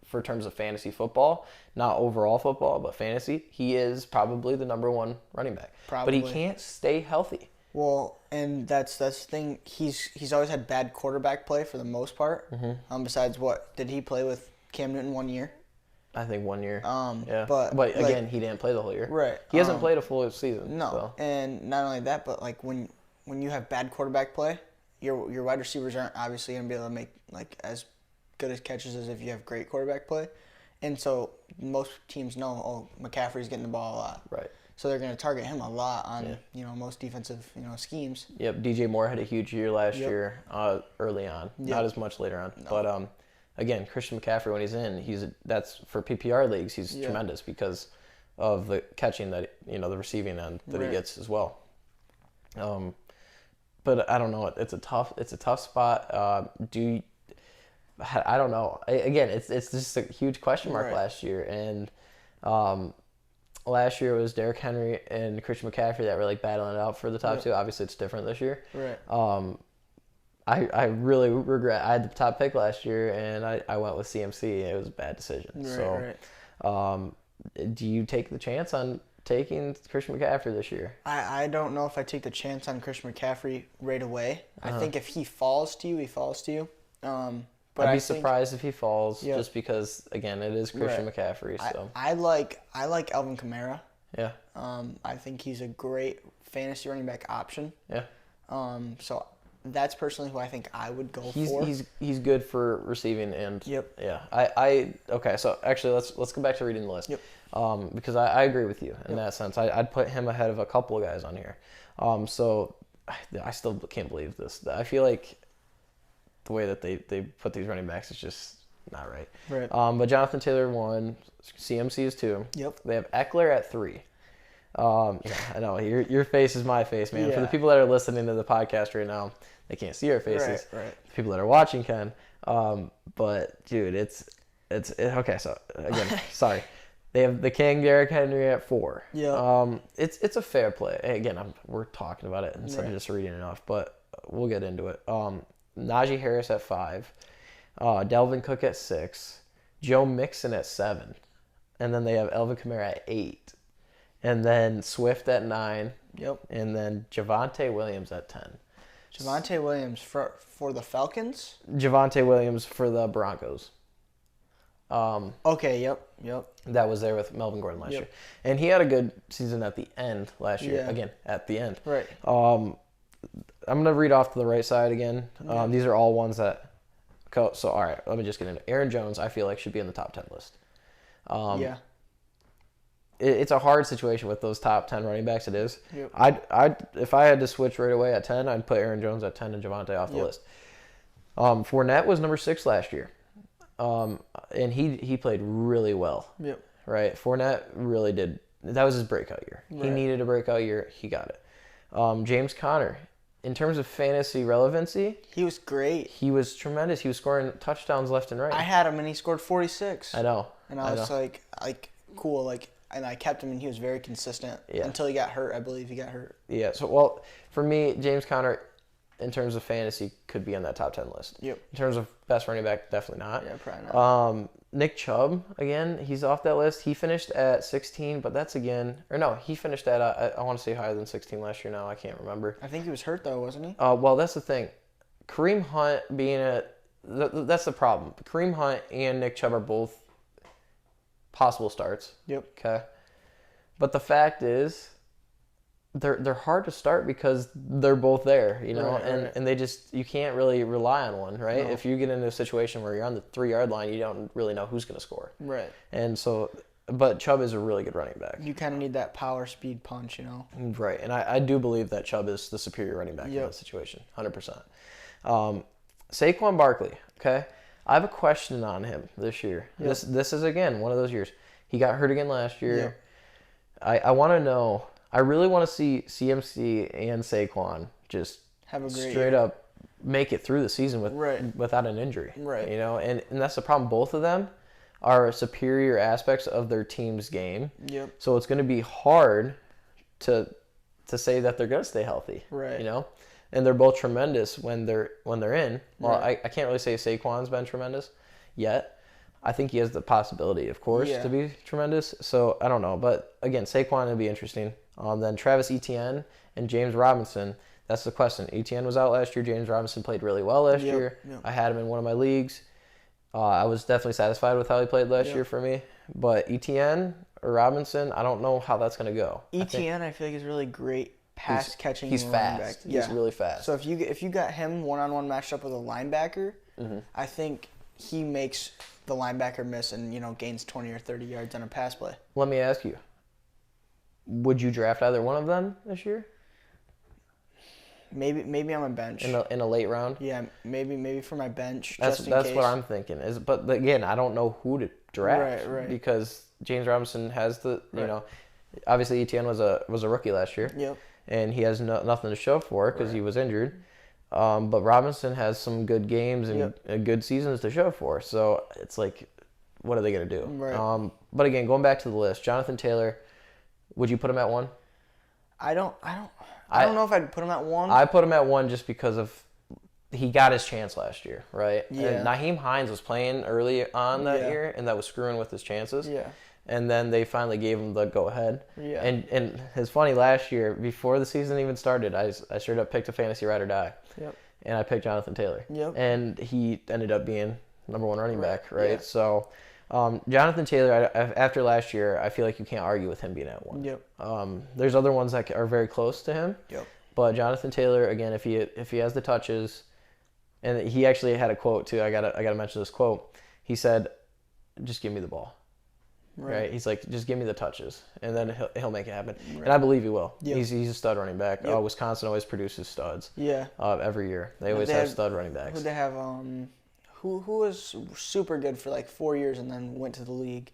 for terms of fantasy football, not overall football, but fantasy, he is probably the number 1 running back. Probably. But he can't stay healthy. Well, and that's the thing. He's always had bad quarterback play for the most part. Mm-hmm. Besides, did he play with Cam Newton 1 year? I think 1 year. Yeah. But again, he didn't play the whole year. Right. He hasn't played a full season. No. So. And not only that, but like when you have bad quarterback play, your wide receivers aren't obviously going to be able to make like as good as catches as if you have great quarterback play. And so most teams know, McCaffrey's getting the ball a lot. Right. So they're going to target him a lot on, most defensive, schemes. Yep. DJ Moore had a huge year last year, early on. Yep. Not as much later on. No. But again, Christian McCaffrey, when he's in, that's for PPR leagues, he's tremendous because of the catching that, the receiving end that he gets as well. But I don't know. It's a tough spot. I don't know. Again, it's just a huge question mark last year, and last year it was Derrick Henry and Christian McCaffrey that were like battling it out for the top 2. Obviously, it's different this year. Right. I really regret. I had the top pick last year, and I went with CMC. It was a bad decision. Do you take the chance on taking Christian McCaffrey this year? I don't know if I take the chance on Christian McCaffrey right away. I think if he falls to you, he falls to you. But I'd be surprised if he falls, just because again it is Christian McCaffrey. So I like Alvin Kamara. Yeah. I think he's a great fantasy running back option. Yeah. So that's personally who I think I would go for. He's good for receiving and. Yep. Yeah. Okay. So actually, let's go back to reading the list. Yep. Because I agree with you in that sense. I'd put him ahead of a couple of guys on here. So I still can't believe this. I feel like the way that they put these running backs is just not right. Right. But Jonathan Taylor 1, CMC is 2. Yep. They have Eckler at 3. I know your face is my face, man. Yeah. For the people that are listening to the podcast right now, they can't see our faces. Right. The people that are watching can. But dude, it's okay. So again, sorry. They have the King Derrick Henry at 4. Yeah. It's a fair play. Again, we're talking about it instead of just reading it off, but we'll get into it. Najee Harris at 5, Dalvin Cook at 6, Joe Mixon at 7, and then they have Alvin Kamara at 8, and then Swift at 9. Yep. And then Javonte Williams at 10. Javonte Williams for the Falcons? Javonte Williams for the Broncos. Okay, yep. That was there with Melvin Gordon last year. And he had a good season at the end last year. Yeah. Again, at the end. Right. I'm going to read off to the right side again. These are all ones that... So, all right, let me just get into it. Aaron Jones, I feel like, should be in the top 10 list. Yeah. It's a hard situation with those top 10 running backs. It is. Yep. If I had to switch right away at 10, I'd put Aaron Jones at 10 and Javonte off the list. Fournette was number 6 last year. And he played really well. Yep. Right? Fournette really did. That was his breakout year. Right. He needed a breakout year. He got it. James Conner, in terms of fantasy relevancy, he was great. He was tremendous. He was scoring touchdowns left and right. I had him and he scored 46. I know. And I was like cool, and I kept him and he was very consistent until he got hurt. I believe he got hurt. Yeah. So, well, for me, James Conner, in terms of fantasy, could be on that top 10 list. Yep. In terms of best running back, definitely not. Yeah, probably not. Nick Chubb, again, he's off that list. He finished at 16, but that's he finished at, I want to say higher than 16 last year now. I can't remember. I think he was hurt, though, wasn't he? Well, that's the thing. Kareem Hunt that's the problem. Kareem Hunt and Nick Chubb are both possible starts. Yep. Okay. But the fact is, they're hard to start because they're both there, and they just, you can't really rely on one, right? No. If you get into a situation where you're on the 3-yard line, you don't really know who's going to score. Right. And so, but Chubb is a really good running back. You kind of need that power speed punch, Right. And I do believe that Chubb is the superior running back in that situation, 100%. Saquon Barkley, okay? I have a question on him this year. Yep. This is, again, one of those years. He got hurt again last year. Yep. I want to know... I really want to see CMC and Saquon just have a great straight up make it through the season without an injury. Right. And that's the problem. Both of them are superior aspects of their team's game. Yep. So it's going to be hard to say that they're going to stay healthy. Right. And they're both tremendous when they're in. Well, right. I can't really say Saquon's been tremendous yet. I think he has the possibility, of course, to be tremendous. So I don't know. But again, Saquon would be interesting. Then Travis Etienne and James Robinson. That's the question. Etienne was out last year. James Robinson played really well last year. Yep. I had him in one of my leagues. I was definitely satisfied with how he played last year for me. But Etienne or Robinson, I don't know how that's going to go. Etienne, I feel like is really great pass catching. He's fast. He's really fast. So if you got him one-on-one matched up with a linebacker, I think he makes the linebacker miss and gains 20 or 30 yards on a pass play. Let me ask you. Would you draft either one of them this year? Maybe on my bench. In a late round? Yeah, maybe for my bench. That's what I'm thinking. But again, I don't know who to draft. Right. Because James Robinson has obviously Etienne was a rookie last year. Yep. And he has nothing to show for it because he was injured. But Robinson has some good games and good seasons to show for. So it's like, what are they going to do? Right. But again, going back to the list, Jonathan Taylor, would you put him at 1? I don't know if I'd put him at 1. I put him at 1 just because of he got his chance last year, right? Yeah. And Nyheim Hines was playing early on that year, and that was screwing with his chances. Yeah. And then they finally gave him the go-ahead. Yeah. And it's funny, last year, before the season even started, I straight up picked a fantasy ride or die. Yep. And I picked Jonathan Taylor. Yep. And he ended up being number 1 running back, right? Yeah. So Jonathan Taylor, after last year, I feel like you can't argue with him being at 1. Yep. There's other ones that are very close to him. Yep. But Jonathan Taylor, again, if he has the touches, and he actually had a quote too. I gotta mention this quote. He said, "Just give me the ball." Right? He's like, "Just give me the touches, and then he'll make it happen." Right. And I believe he will. Yep. He's a stud running back. Yep. Wisconsin always produces studs. Yeah. Every year they always have stud running backs. Who they have? Who was super good for like 4 years and then went to the league.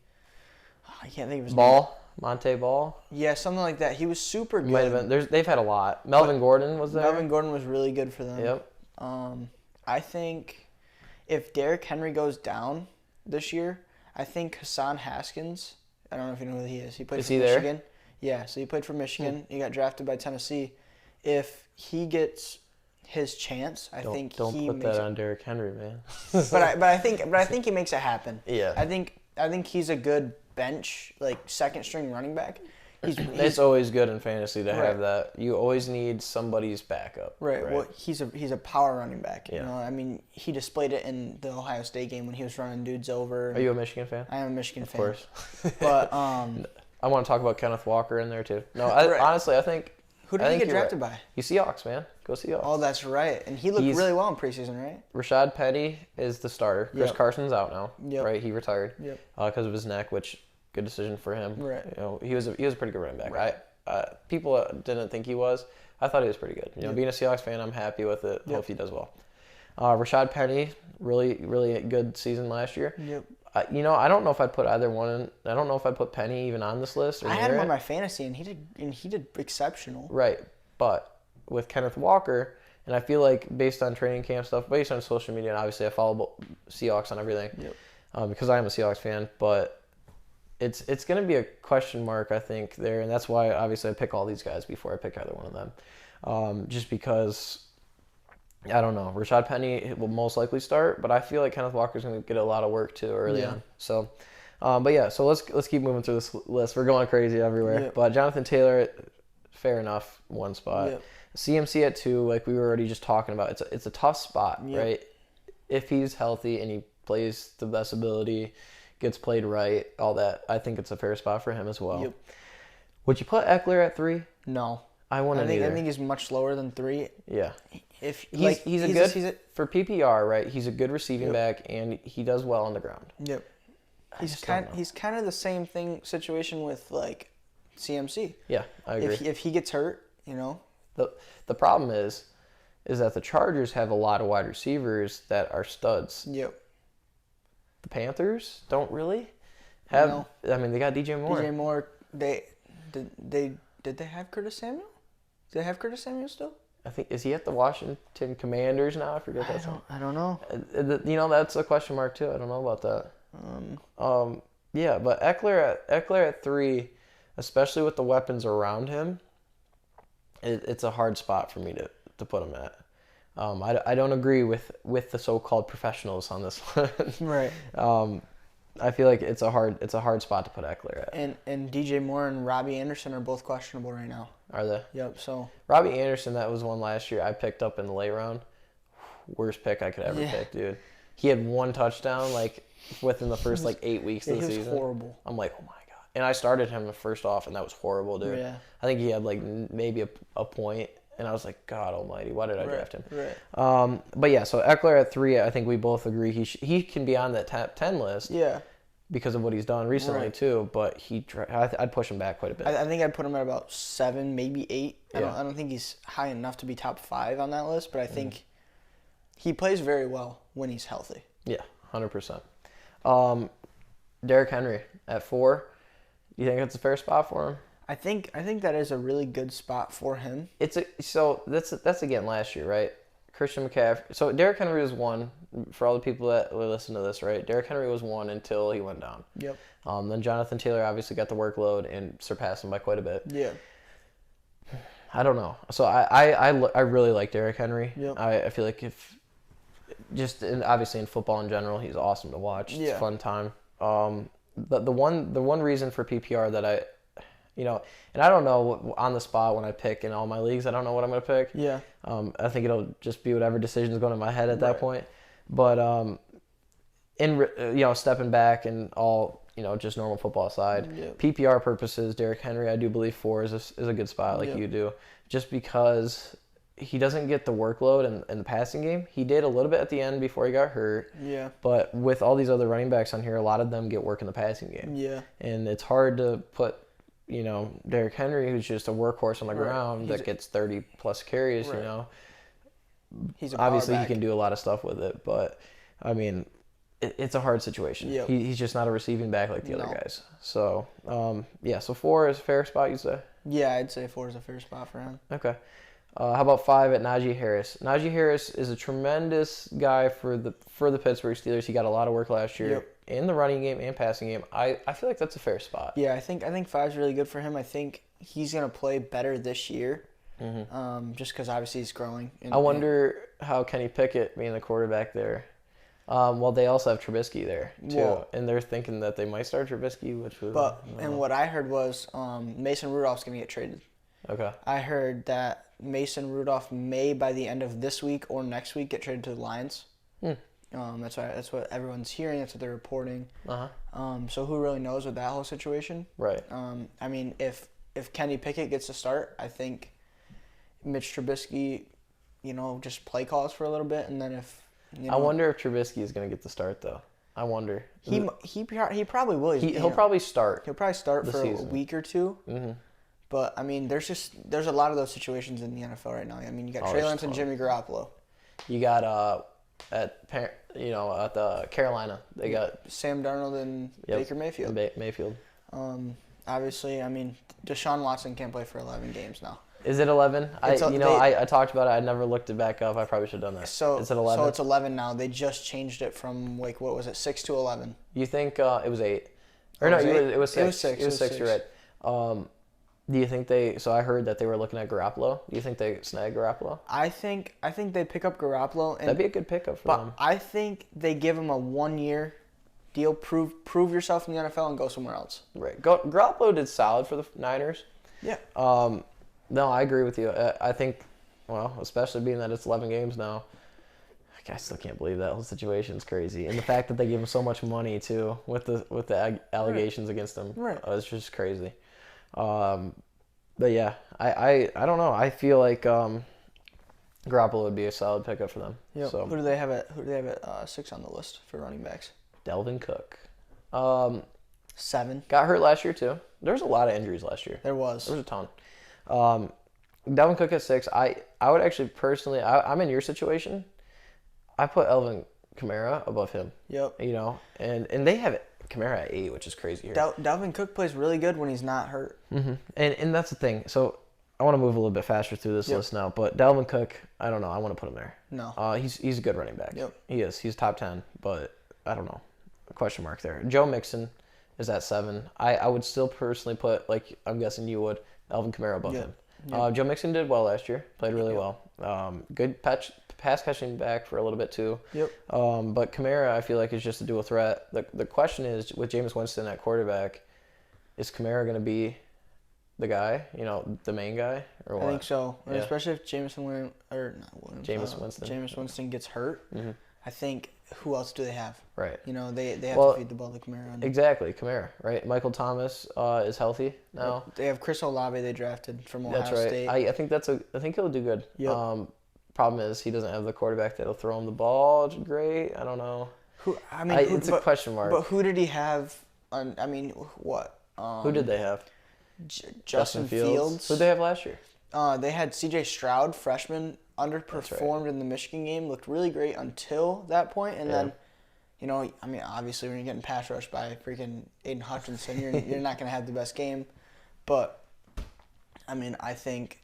I can't think of his name. Monte Ball? Yeah, something like that. He was super good. Might have been. They've had a lot. Melvin Gordon was there. Melvin Gordon was really good for them. Yep. I think if Derrick Henry goes down this year, I think Hassan Haskins, I don't know if you know who he is. He played for Michigan. There? Yeah, so he played for Michigan. He got drafted by Tennessee. If he gets his chance, I think don't he put makes that on Derrick Henry, man. but I think he makes it happen. Yeah. I think he's a good bench, like second string running back. It's always good in fantasy to have that. You always need somebody's backup. Right. Well, he's a power running back. You know, I mean, he displayed it in the Ohio State game when he was running dudes over. Are you a Michigan fan? I am a Michigan fan. Of course. But I want to talk about Kenneth Walker in there too. No, honestly, I think. Who did he get drafted by? You Seahawks, man. Go Seahawks. Oh, that's right. And he looked really well in preseason, right? Rashad Penny is the starter. Chris Carson's out now. Right. He retired. Because of his neck, which good decision for him. Right. You know, he was a pretty good running back. Right. People didn't think he was. I thought he was pretty good. You know, being a Seahawks fan, I'm happy with it. Hope he does well. Rashad Penny, really good season last year. Yep. You know, I don't know if I'd put either one in. I don't know if I'd put Penny even on this list. I had him on my fantasy, and he did exceptional. Right. But with Kenneth Walker, and I feel like based on training camp stuff, based on social media, and obviously I follow Seahawks on everything because I am a Seahawks fan, but it's going to be a question mark, I think, there. And that's why, obviously, I pick all these guys before I pick either one of them. Just because, I don't know. Rashad Penny will most likely start, but I feel like Kenneth Walker's going to get a lot of work, too, early on. So, but yeah, so let's keep moving through this list. We're going crazy everywhere. Yep. But Jonathan Taylor, fair enough, one spot. Yep. CMC at 2, like we were already just talking about. It's a tough spot, right? If he's healthy and he plays to the best ability, gets played right, all that, I think it's a fair spot for him as well. Yep. Would you put Eckler at 3? No. I think he's much lower than 3. Yeah. If he's a good for PPR, right? He's a good receiving back, and he does well on the ground. Yep. He's kind of the same situation with like CMC. Yeah, I agree. If he gets hurt, you know. The problem is that the Chargers have a lot of wide receivers that are studs. Yep. The Panthers don't really have. No. I mean, they got DJ Moore. DJ Moore. Did they have Curtis Samuel? Do they have Curtis Samuel still? I think, is he at the Washington Commanders now? I forget that. I don't know. You know, that's a question mark too. I don't know about that. Yeah, but Eckler at 3, especially with the weapons around him, it's a hard spot for me to put him at. I don't agree with the so-called professionals on this one. Right. I feel like it's a hard spot to put Eckler at. And DJ Moore and Robbie Anderson are both questionable right now. Are they? Yep. So Robbie Anderson, that was one last year I picked up in the late round. Worst pick I could ever pick, dude. He had 1 touchdown like within the first 8 weeks of the season. He was horrible. I'm like, oh my god. And I started him first off, and that was horrible, dude. Yeah. I think he had maybe a point, and I was like, God Almighty, why did I draft him? Right. But yeah, so Eckler at 3, I think we both agree he can be on that top 10 list. Yeah. Because of what he's done recently too, but I'd push him back quite a bit. I think I'd put him at about 7, maybe 8. I don't think he's high enough to be top 5 on that list, but I think he plays very well when he's healthy. Yeah, 100%. Derrick Henry at 4. You think that's a fair spot for him? I think that is a really good spot for him. So that's again last year, right? Christian McCaffrey. So Derrick Henry was 1 for all the people that will listen to this, right? Derrick Henry was 1 until he went down. Yep. Then Jonathan Taylor obviously got the workload and surpassed him by quite a bit. Yeah. I don't know. So I really like Derrick Henry. Yep. I feel like obviously in football in general, he's awesome to watch. It's a fun time. The one reason for PPR that and I don't know on the spot when I pick in all my leagues, I don't know what I'm going to pick. Yeah. I think it'll just be whatever decision is going in my head at that point. But stepping back and all, just normal football aside, PPR purposes, Derrick Henry, I do believe 4 is a good spot like you do. Just because he doesn't get the workload in the passing game. He did a little bit at the end before he got hurt. Yeah. But with all these other running backs on here, a lot of them get work in the passing game. Yeah. And it's hard to put Derrick Henry, who's just a workhouse on the ground that gets 30 plus carries, He's obviously he can do a lot of stuff with it, but I mean, it's a hard situation. Yep. He's just not a receiving back like the other guys. So, so 4 is a fair spot, you say? Yeah, I'd say 4 is a fair spot for him. Okay. How about 5 at Najee Harris? Najee Harris is a tremendous guy for the Pittsburgh Steelers. He got a lot of work last year in the running game and passing game. I feel like that's a fair spot. Yeah, I think 5 is really good for him. I think he's going to play better this year, just because obviously he's growing. I wonder how Kenny Pickett being the quarterback there. Well, they also have Trubisky there too, Well, and they're thinking that they might start Trubisky, which was. And what I heard was Mason Rudolph's gonna get traded. Okay. I heard that Mason Rudolph may by the end of this week or next week get traded to the Lions. That's what everyone's hearing. That's what they're reporting. So who really knows with that whole situation? Right. I mean, if Kenny Pickett gets to start, I think Mitch Trubisky, just play calls for a little bit, and then if I wonder if Trubisky is going to get the start though. I wonder. He probably will. He'll probably start. He'll probably start for a week or two. Mm-hmm. But I mean, there's a lot of those situations in the NFL right now. I mean, you got Trey Lance and Jimmy Garoppolo. You got at the Carolina, they got Sam Darnold and Baker Mayfield. Mayfield. Obviously, I mean, Deshaun Watson can't play for 11 games now. Is it 11? I talked about it. I never looked it back up. I probably should have done that. So is it 11? So it's 11 now. They just changed it from what was it, 6 to 11? You think it was 8? Or no, it was 6. It was 6. It was 6. You're right. Do you think so I heard that they were looking at Garoppolo. Do you think they snag Garoppolo? I think they pick up Garoppolo. That'd be a good pickup for them. I think they give him a 1-year deal. Prove yourself in the NFL and go somewhere else. Right. Garoppolo did solid for the Niners. Yeah. No, I agree with you. I think, especially being that it's 11 games now, I still can't believe that whole situation's crazy. And the fact that they give him so much money, too, with the allegations against him. Right. It's just crazy. But yeah, I don't know. I feel like Garoppolo would be a solid pickup for them. Yep. So who do they have at 6 on the list for running backs? Delvin Cook. 7. Got hurt last year too. There was a lot of injuries last year. There was a ton. Delvin Cook at 6. I would actually personally. I'm in your situation. I put Alvin Kamara above him. Yep. And they have Kamara at 8, which is crazy here. Dalvin Cook plays really good when he's not hurt. Mm-hmm. And that's the thing. So I want to move a little bit faster through this list now. But Dalvin Cook, I don't know. I want to put him there. No. He's a good running back. Yep. He is. He's top 10. But I don't know. A question mark there. Joe Mixon is at 7. I would still personally put, like I'm guessing you would, Alvin Kamara above him. Yep. Joe Mixon did well last year. Played really well. Good pass catching back for a little bit too. Yep. But Kamara, I feel like, is just a dual threat. The question is, with Jameis Winston at quarterback, is Kamara going to be the guy, the main guy, or what? I think so. Yeah. Especially if Jameis Winston gets hurt. Mm-hmm. I think, who else do they have? Right. They have to feed the ball to Kamara. Exactly, Kamara, right? Michael Thomas is healthy now. They have Chris Olave they drafted from Ohio State. I think he'll do good. Yep. Problem is he doesn't have the quarterback that'll throw him the ball great. I don't know. It's a question mark. But who did he have? What? Who did they have? Justin Fields. Who did they have last year? They had C.J. Stroud, freshman, underperformed in the Michigan game, looked really great until that point, and then, obviously when you're getting pass rushed by freaking Aiden Hutchinson, you're not going to have the best game, but I think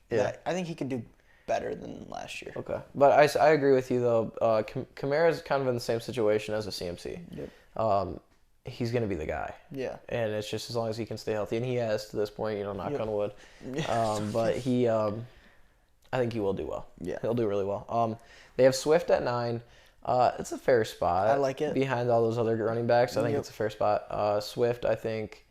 he could do better than last year. Okay, but I agree with you though. Kamara's kind of in the same situation as a CMC. Yep. He's going to be the guy. Yeah. And it's just as long as he can stay healthy, and he has to this point, knock on wood. Yeah. But he, I think he will do well. Yeah. He'll do really well. They have Swift at 9. It's a fair spot. I like it. Behind all those other running backs, I think it's a fair spot. Swift, I think,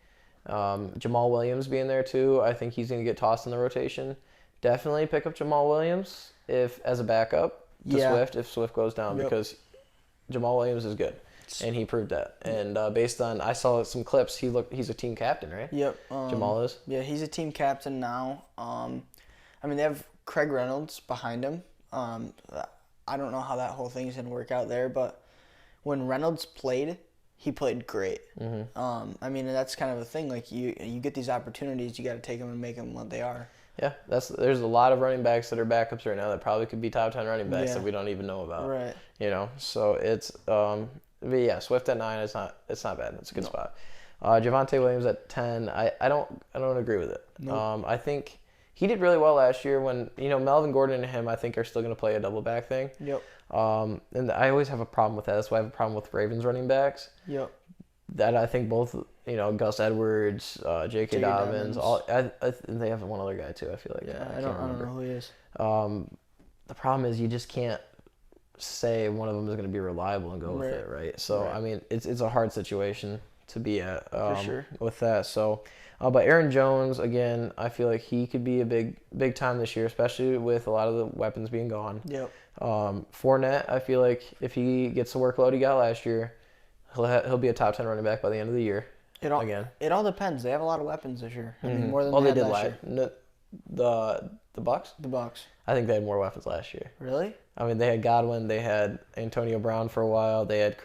Jamal Williams being there too. I think he's going to get tossed in the rotation. Definitely pick up Jamal Williams as a backup to Swift if Swift goes down because Jamal Williams is good. And he proved that. And based on, I saw some clips, he's a team captain, right? Yep. Jamal is? Yeah, he's a team captain now. They have Craig Reynolds behind him. I don't know how that whole thing is going to work out there, but when Reynolds played, he played great. Mm-hmm. That's kind of a thing. Like, you get these opportunities, you got to take them and make them what they are. Yeah, there's a lot of running backs that are backups right now that probably could be top 10 running backs that we don't even know about. Right. So it's... But yeah, Swift at 9 it's not bad. It's a good spot. Javonte Williams at 10. I don't agree with it. Nope. I think he did really well last year when Melvin Gordon and him I think are still going to play a double back thing. Yep. And I always have a problem with that. That's why I have a problem with Ravens running backs. Yep. That I think both Gus Edwards, J.K. Dobbins, they have one other guy too. I feel like I don't know who he is. The problem is you just can't say one of them is going to be reliable and go with it, right? So I mean, it's a hard situation to be at For sure. with that. So, but Aaron Jones again, I feel like he could be a big time this year, especially with a lot of the weapons being gone. Yep. Fournette, I feel like if he gets the workload he got last year, he'll be a top 10 running back by the end of the year. It all depends. They have a lot of weapons this year. I mean, more than they did last year. The Bucs? The Bucs. I think they had more weapons last year. Really? I mean, they had Godwin, they had Antonio Brown for a while, they had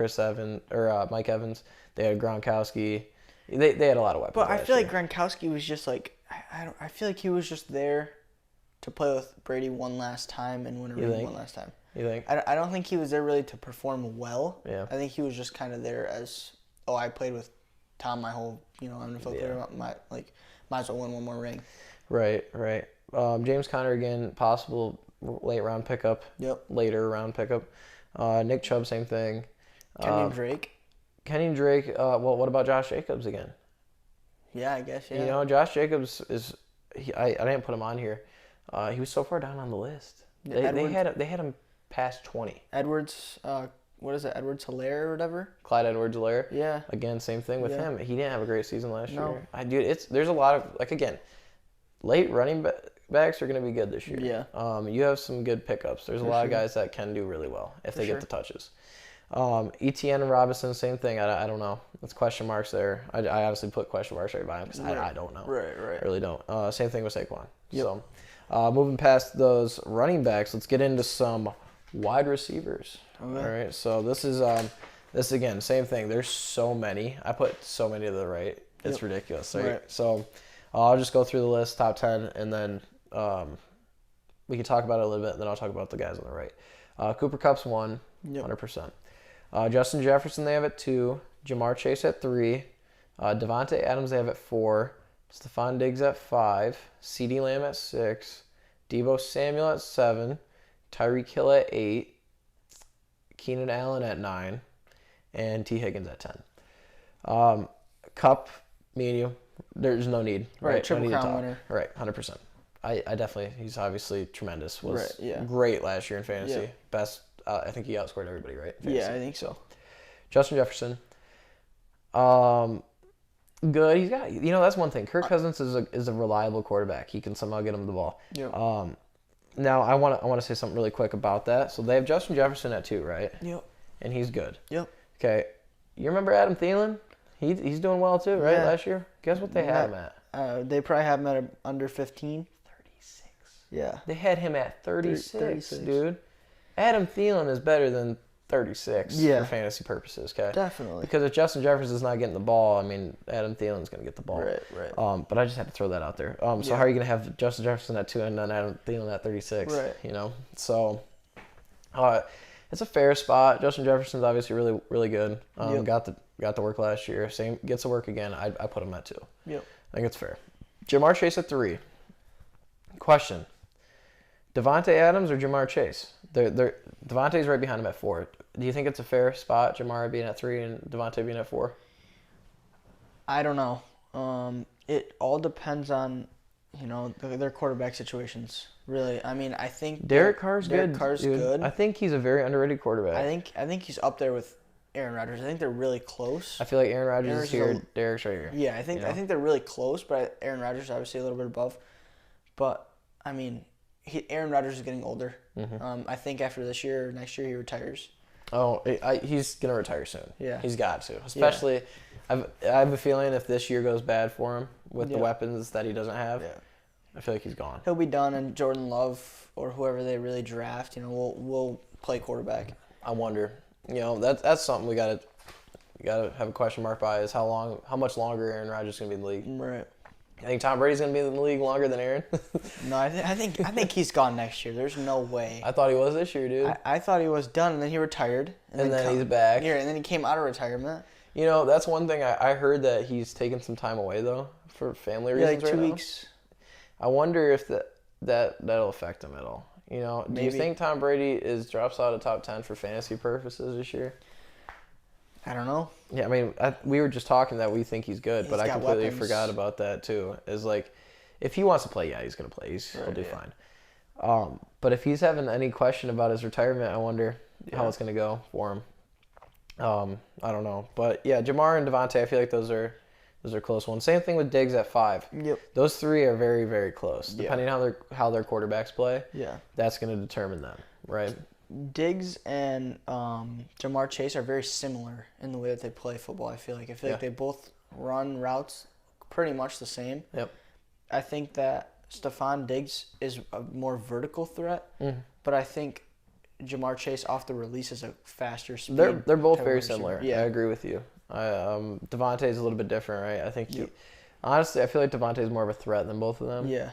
Mike Evans, they had Gronkowski. They had a lot of weapons. But I feel like Gronkowski was just like I feel like he was just there to play with Brady one last time and win a ring one last time. You think? I don't think he was there really to perform well. Yeah. I think he was just kind of there as, I played with Tom my whole, NFL career. Might as well win one more ring. Right. James Conner again, possible late round pickup. Yep. Later round pickup. Nick Chubb, same thing. Kenyon Drake. What about Josh Jacobs again? Yeah, I guess. Yeah. Josh Jacobs is. I didn't put him on here. He was so far down on the list. They had him past 20. Edwards, what is it? Edwards-Helaire or whatever? Clyde Edwards-Helaire. Yeah. Again, same thing with him. He didn't have a great season last year. There's a lot of late running backs are going to be good this year. Yeah. You have some good pickups. There's a lot of guys that can do really well if they get the touches. Etienne and Robinson, same thing. I don't know. It's question marks there. I honestly put question marks right by him because I don't know. Right. I really don't. Same thing with Saquon. Yep. So, moving past those running backs, let's get into some wide receivers. Okay. All right. So this again, same thing. There's so many. I put so many to the right. It's ridiculous. Right? So I'll just go through the list, top 10, and then we can talk about it a little bit, and then I'll talk about the guys on the right. Cooper Kupp's 1, 100%. Justin Jefferson, they have at 2. Jamar Chase at 3. Devontae Adams, they have at 4. Stephon Diggs at 5. CeeDee Lamb at 6. Deebo Samuel at 7. Tyreek Hill at 8. Keenan Allen at 9. And T. Higgins at 10. Kupp, me and you, there's no need. Right, Triple Crown winner. Right, 100%. I definitely, he's obviously tremendous. Was great last year in fantasy. Yeah. Best, I think he outscored everybody, right? Fantasy. Yeah, I think so. Justin Jefferson. Good. He's got, that's one thing. Kirk Cousins is a reliable quarterback. He can somehow get him the ball. Yep. Now I want to say something really quick about that. So they have Justin Jefferson at 2, right? Yep. And he's good. Yep. Okay. You remember Adam Thielen? He's doing well too, right? Last year. Guess what they had him at? They probably have him at under 15. 36. Yeah. They had him at 36, dude. Adam Thielen is better than 36 for fantasy purposes, okay? Definitely. Because if Justin Jefferson's not getting the ball, I mean, Adam Thielen's going to get the ball. Right. But I just had to throw that out there. So how are you going to have Justin Jefferson at 2 and then Adam Thielen at 36? Right. So it's a fair spot. Justin Jefferson's obviously really, really good. Got the work last year. Same gets the work again. I put him at 2. Yep. I think it's fair. Jamar Chase at 3. Question. Devontae Adams or Jamar Chase? Devontae's right behind him at 4. Do you think it's a fair spot, Jamar being at 3 and Devontae being at 4? I don't know. It all depends on, their quarterback situations. Really, I mean, I think Derek Carr's good. I think he's a very underrated quarterback. I think he's up there with Aaron Rodgers. I think they're really close. I feel like Aaron Rodgers is here, Derek's right here. Yeah, I think they're really close, but Aaron Rodgers is obviously a little bit above. But I mean, Aaron Rodgers is getting older. Mm-hmm. I think after this year or next year he retires. Oh, he's gonna retire soon. Yeah, he's got to. Especially, I have a feeling if this year goes bad for him with the weapons that he doesn't have, I feel like he's gone. He'll be done, and Jordan Love or whoever they really draft, will play quarterback. I wonder. That's something we gotta have a question mark by is how much longer Aaron Rodgers is gonna be in the league. Right. I think Tom Brady's gonna be in the league longer than Aaron. No, I think he's gone next year. There's no way. I thought he was this year, dude. I thought he was done, and then he retired. And then he's back. Here, and then he came out of retirement. That's one thing I heard that he's taking some time away though for family reasons. Yeah, like 2 weeks. I wonder if that'll affect him at all. Do you think Tom Brady drops out of top 10 for fantasy purposes this year? I don't know. Yeah, I mean, we were just talking that we think he's good, but I completely forgot about that too. Is like, if he wants to play, he's going to play. He'll do fine. But if he's having any question about his retirement, I wonder how it's going to go for him. I don't know. But, yeah, Jamar and Devontae, I feel like those are close ones. Same thing with Diggs at 5. Yep. Those 3 are very, very close. Depending on how their quarterbacks play, that's going to determine them, right? Diggs and Jamar Chase are very similar in the way that they play football, I feel like. Like they both run routes pretty much the same. Yep. I think that Stephon Diggs is a more vertical threat, but I think Jamar Chase off the release is a faster speed. They're both very similar. Yeah. I agree with you. Devontae is a little bit different, right? I think honestly, I feel like Devontae is more of a threat than both of them. Yeah.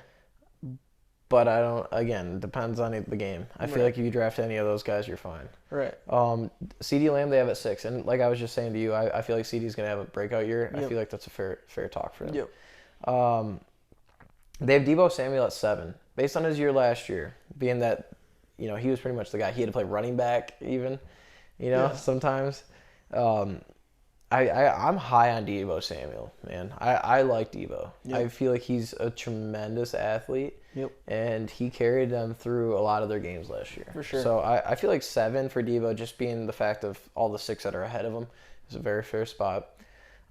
But I don't. Again, depends on the game. I feel like if you draft any of those guys, you're fine. Right. CeeDee Lamb they have at 6, and like I was just saying to you, I feel like CeeDee's gonna have a breakout year. I feel like that's a fair talk for them. Yep. They have Deebo Samuel at 7, based on his year last year, being that he was pretty much the guy. He had to play running back even, sometimes. I'm high on Deebo Samuel, man. I like Deebo. Yep. I feel like he's a tremendous athlete. Yep. And he carried them through a lot of their games last year. For sure. So I feel like 7 for Deebo, just being the fact of all the 6 that are ahead of him, is a very fair spot.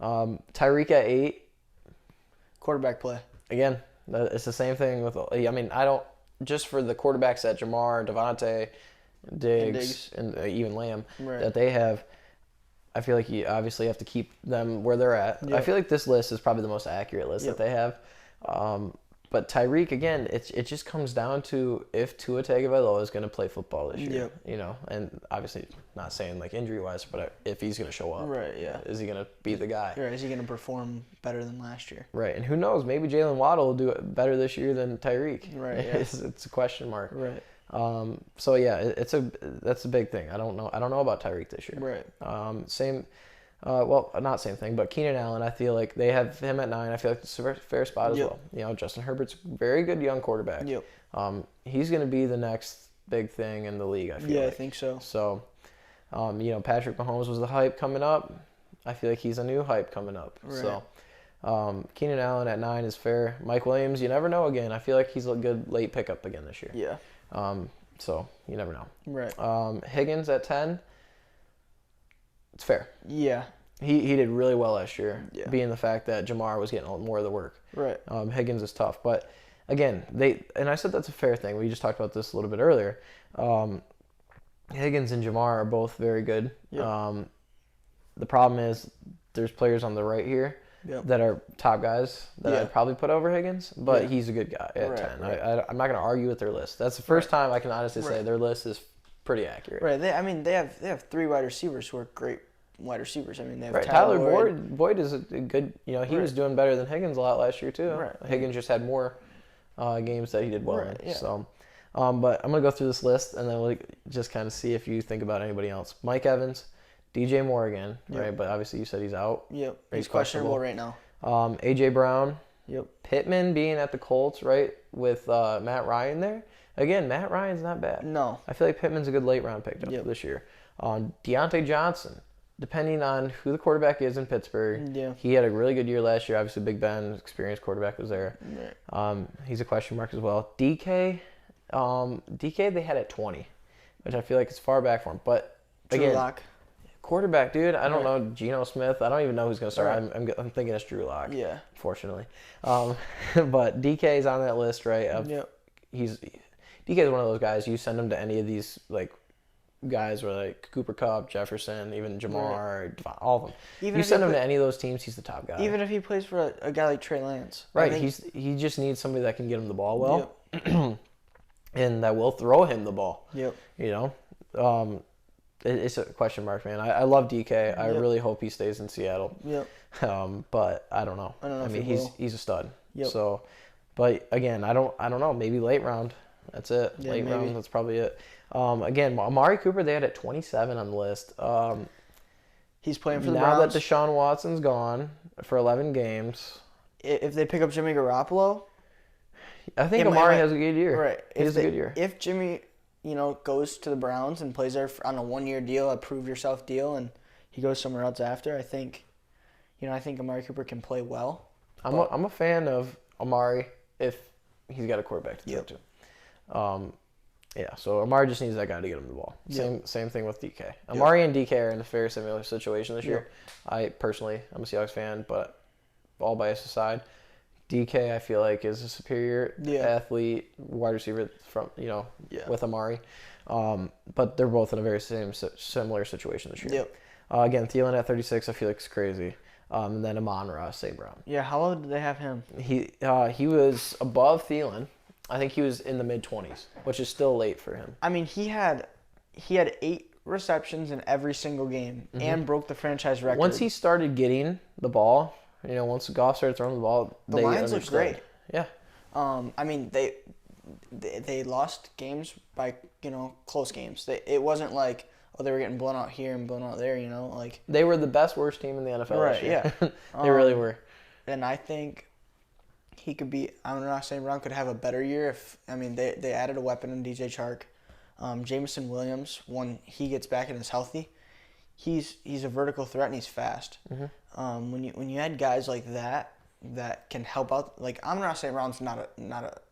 Tyreek at 8. Quarterback play. Again, it's the same thing with. I mean, I don't just for the quarterbacks at Jamar, Devontae, Diggs, and even Lamb that they have. I feel like you obviously have to keep them where they're at. Yep. I feel like this list is probably the most accurate list that they have. But Tyreek, again, it just comes down to if Tua Tagovailoa is going to play football this year. Yep. And obviously not saying like injury-wise, but if he's going to show up. Right, yeah. Is he going to be the guy? Right, is he going to perform better than last year? Right, and who knows? Maybe Jalen Waddle will do it better this year than Tyreek. Right, yeah. It's a question mark. Right. So yeah, that's a big thing. I don't know about Tyreek this year. Right. Same. Well, not same thing, but Keenan Allen, I feel like they have him at 9. I feel like it's a fair spot as well. Justin Herbert's a very good young quarterback. Yep. He's going to be the next big thing in the league, I feel like. I think so. So, Patrick Mahomes was the hype coming up. I feel like he's a new hype coming up. Right. So, Keenan Allen at 9 is fair. Mike Williams, you never know again. I feel like he's a good late pickup again this year. Yeah. So, you never know. Right. Higgins at 10. It's fair. Yeah. He did really well last year, being the fact that Jamar was getting more of the work. Right. Higgins is tough. But, again, and I said that's a fair thing. We just talked about this a little bit earlier. Higgins and Jamar are both very good. Yep. The problem is there's players on the right here that are top guys that I'd probably put over Higgins, but he's a good guy at 10. Right. I'm not going to argue with their list. That's the first time I can honestly say their list is pretty accurate. Right. They have 3 wide receivers who are great wide receivers. I mean, they have Tyler Boyd is a good. He was doing better than Higgins a lot last year too. Right. Higgins just had more games that he did well in. Yeah. So, but I'm gonna go through this list and then we'll just kind of see if you think about anybody else. Mike Evans, DJ Moore again, right? But obviously you said he's out. Yep. He's questionable right now. AJ Brown. Yep. Pittman being at the Colts, right, with Matt Ryan there. Again, Matt Ryan's not bad. No. I feel like Pittman's a good late round pickup this year. Deontay Johnson, depending on who the quarterback is in Pittsburgh, he had a really good year last year. Obviously, Big Ben, experienced quarterback, was there. Right. He's a question mark as well. DK they had at 20, which I feel like is far back for him. But again, Drew Lock. Quarterback, dude. I don't know Geno Smith. I don't even know who's going to start. Right. I'm thinking it's Drew Lock. Yeah. Fortunately, but DK is on that list, right? DK is one of those guys. You send him to any of these like guys, or like Cooper Kupp, Jefferson, even Jamar, all of them. Even you send him to any of those teams, he's the top guy. Even if he plays for a guy like Trey Lance, right? He just needs somebody that can get him the ball well, and that will throw him the ball. Yep. It's a question mark, man. I love DK. I really hope he stays in Seattle. Yep. But I don't know. I mean, he's a stud. Yep. So, but again, I don't know. Maybe late round. That's it. Yeah, late round. That's probably it. Again, Amari Cooper, they had at 27 on the list. He's playing for the Browns. Browns. Now that Deshaun Watson's gone for 11 games. If they pick up Jimmy Garoppolo, I think Amari has a good year. Right. He has a good year. If Jimmy, goes to the Browns and plays there on a 1-year deal, a prove yourself deal, and he goes somewhere else after, I think Amari Cooper can play well. I'm a fan of Amari if he's got a quarterback to throw to. Yeah, so Amari just needs that guy to get him the ball. Same thing with DK. Amari and DK are in a very similar situation this year. I'm a Seahawks fan, but all bias aside, DK I feel like is a superior athlete, wide receiver with Amari. But they're both in a very similar situation this year. Again, Thielen at 36 I feel like is crazy. And then Amon-Ra St. Brown. Yeah, how low did they have him? He was above Thielen. I think he was in the mid-20s, which is still late for him. I mean, he had 8 receptions in every single game and broke the franchise record. Once he started getting the ball, once Goff started throwing the ball, the Lions looked great. Yeah. I mean, they lost games by, close games. It wasn't like, they were getting blown out here and blown out there, like. They were the best worst team in the NFL right, this year. Yeah. They really were. And I think he could be, Amon-Ra St. Brown could have a better year they added a weapon in DJ Chark. Jameson Williams, when he gets back and is healthy, he's a vertical threat and he's fast. When you add guys like that can help out, like Amon-Ra St. Brown's not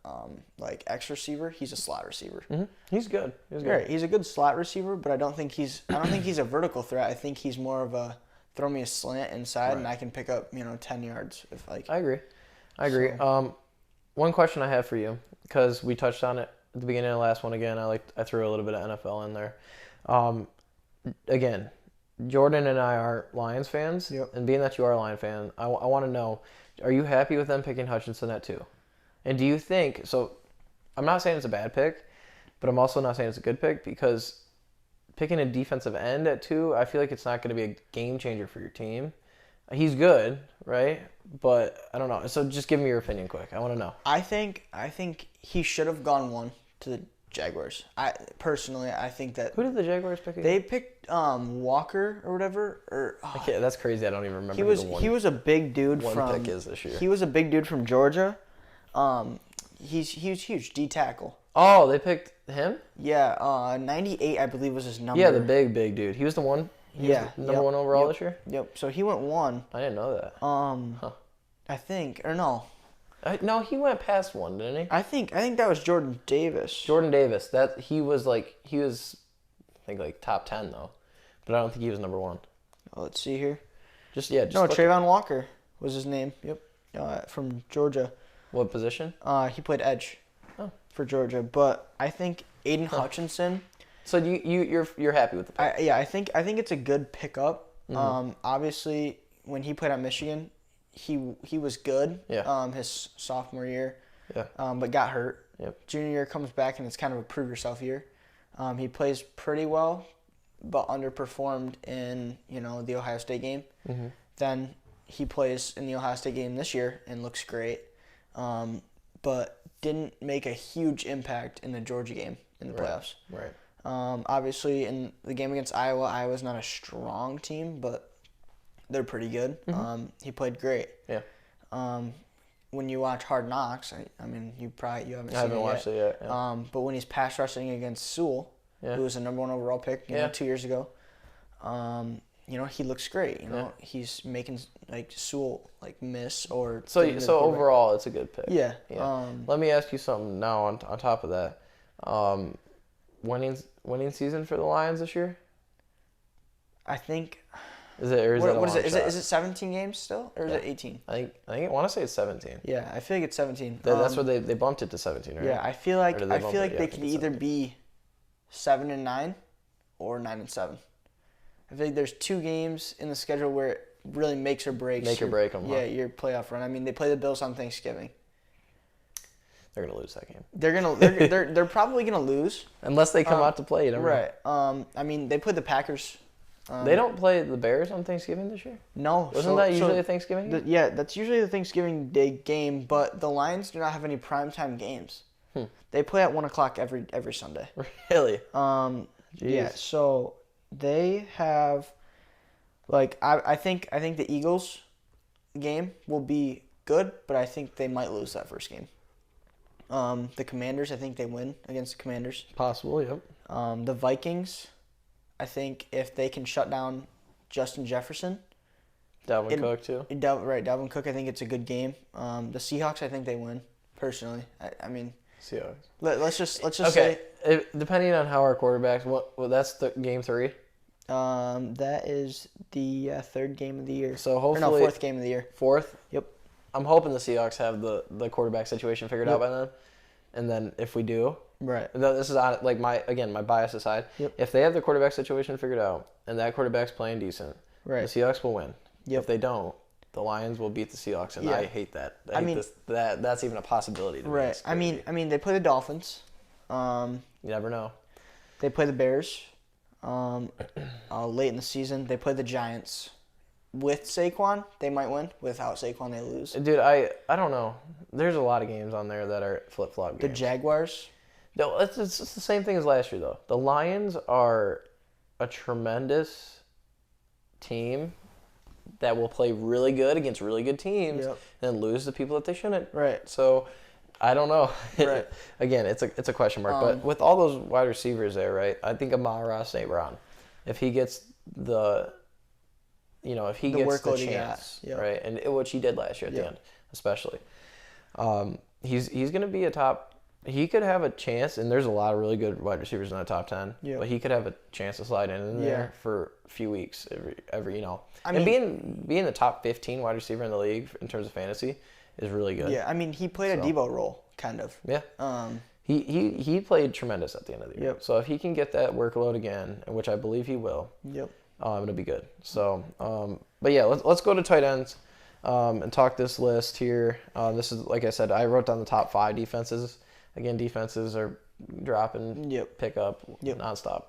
a like X receiver, he's a slot receiver. He's good. Right, he's a good slot receiver, but I don't think he's a vertical threat. I think he's more of a throw me a slant inside and I can pick up 10 yards if like. I agree. So. One question I have for you, because we touched on it at the beginning of the last one again. I threw a little bit of NFL in there. Again, Jordan and I are Lions fans, and being that you are a Lion fan, I want to know, are you happy with them picking Hutchinson at 2? And do you think, so I'm not saying it's a bad pick, but I'm also not saying it's a good pick, because picking a defensive end at 2, I feel like it's not going to be a game changer for your team. He's good, right? But I don't know. So just give me your opinion quick. I want to know. I think he should have gone 1 to the Jaguars. I think that. Who did the Jaguars pick again? They picked Walker or whatever. That's crazy. I don't even remember. He was a big dude from. Pick is this year. He was a big dude from Georgia. He was huge. D tackle. Oh, they picked him? Yeah. 98 I believe was his number. Yeah, the big dude. He was the one. Number 1 overall this year? Yep. So he went 1. I didn't know that. I think, or no. No, he went past 1, didn't he? I think that was Jordan Davis. Jordan Davis. He was I think like top 10 though, but I don't think he was number 1. Oh, let's see here. Trayvon Walker was his name. Yep. From Georgia. What position? He played edge. For Georgia, but I think Aiden Hutchinson. So you're happy with the pick? I think it's a good pickup. Obviously, when he played at Michigan, he was good. Yeah. His sophomore year. Yeah. But got hurt. Yep. Junior year comes back and it's kind of a prove yourself year. He plays pretty well, but underperformed in the Ohio State game. Then he plays in the Ohio State game this year and looks great, but didn't make a huge impact in the Georgia game in the playoffs. Right. Obviously, in the game against Iowa's not a strong team, but they're pretty good. He played great. Yeah. When you watch Hard Knocks, I mean, you haven't seen it yet. I haven't watched it yet. Yeah. But when he's pass rushing against Sewell, who was the number 1 overall pick, 2 years ago, he looks great. He's making Sewell miss or. So overall, it's a good pick. Yeah. Let me ask you something now. On top of that, winning season for the Lions this year? I think. Is it? Is it 17 games still, or is it 18? I want to say it's 17. Yeah, I feel like it's 17. That's where they bumped it to 17, right? Yeah, I feel like they could either be 7-9 or 9-7. I feel like there's 2 games in the schedule where it really makes or breaks. Make or break them. Yeah, your playoff run. I mean, they play the Bills on Thanksgiving. They're gonna lose that game. They're probably gonna lose unless they come out to play. Right. I mean, they played the Packers. They don't play the Bears on Thanksgiving this year? No. Wasn't that usually a Thanksgiving game? That's usually the Thanksgiving Day game, but the Lions do not have any primetime games. They play at 1 o'clock every Sunday. Really? Yeah, so they have, I think the Eagles game will be good, but I think they might lose that first game. The Commanders, I think they win against the Commanders. Possible, yep. The Vikings, I think if they can shut down Justin Jefferson. Dalvin Cook, too. Dalvin Cook, I think it's a good game. The Seahawks, I think they win, personally. I mean... Seahawks. Let's just say. Depending on how our quarterbacks, that's the game 3. That is the third game of the year. So hopefully, fourth game of the year. Fourth. Yep. I'm hoping the Seahawks have the quarterback situation figured out by then, and then if we do, right. This is on my bias aside. Yep. If they have the quarterback situation figured out and that quarterback's playing decent, right. The Seahawks will win. Yep. If they don't, the Lions will beat the Seahawks, and I hate that. That's even a possibility to me. Right. I mean, they play the Dolphins. You never know. They play the Bears. Late in the season, they play the Giants. With Saquon, they might win. Without Saquon, they lose. Dude, I don't know. There's a lot of games on there that are flip-flop games. The Jaguars. No, it's the same thing as last year, though. The Lions are a tremendous team that will play really good against really good teams and then lose to people that they shouldn't. Right. So, I don't know. Right. Again, it's a question mark. But with all those wide receivers there, right, I think Amon-Ra St. Brown, if he gets the chance, right, and which he did last year at the end, especially, he's going to be a top. He could have a chance, and there's a lot of really good wide receivers in the top 10. Yeah. But he could have a chance to slide in there for a few weeks every being the top 15 wide receiver in the league in terms of fantasy is really good. Yeah, I mean, he played a Debo role, kind of. Yeah. He played tremendous at the end of the year. Yep. So if he can get that workload again, which I believe he will, it'll be good. So, but yeah, let's go to tight ends and talk this list here. This is, like I said, I wrote down the top 5 defenses. Again, defenses are dropping, pick up nonstop.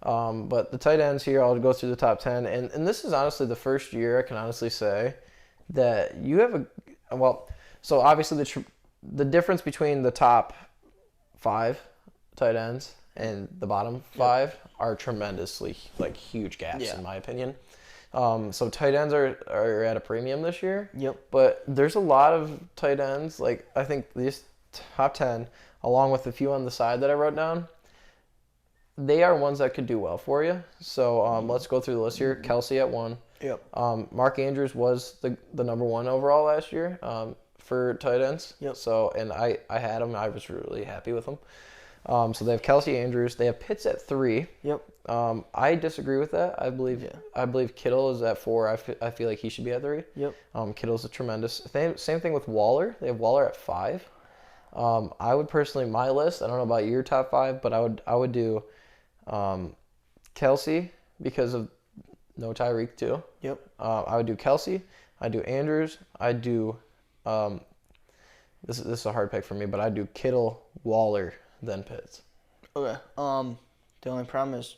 But the tight ends here, I'll go through the top 10. And this is honestly the first year I can honestly say that you have so obviously the difference between the top 5 tight ends and the bottom 5 are tremendously, huge gaps in my opinion. So tight ends are at a premium this year. Yep. But there's a lot of tight ends. I think these top 10, along with a few on the side that I wrote down, they are ones that could do well for you. So let's go through the list here. Kelce at 1. Yep. Mark Andrews was the number 1 overall last year for tight ends. Yep. So, and I had him. I was really happy with him. So they have Kelce, Andrews. They have Pitts at 3. Yep. I disagree with that. I believe Kittle is at 4. I feel like he should be at 3. Yep. Kittle's a tremendous. Same thing with Waller. They have Waller at 5. I would personally, my list, I don't know about your top 5, but I would do Kelce because of no Tyreek too. Yep. I would do Kelce. I'd do Andrews. I'd do this is a hard pick for me, but I'd do Kittle, Waller, then Pitts. Okay. The only problem is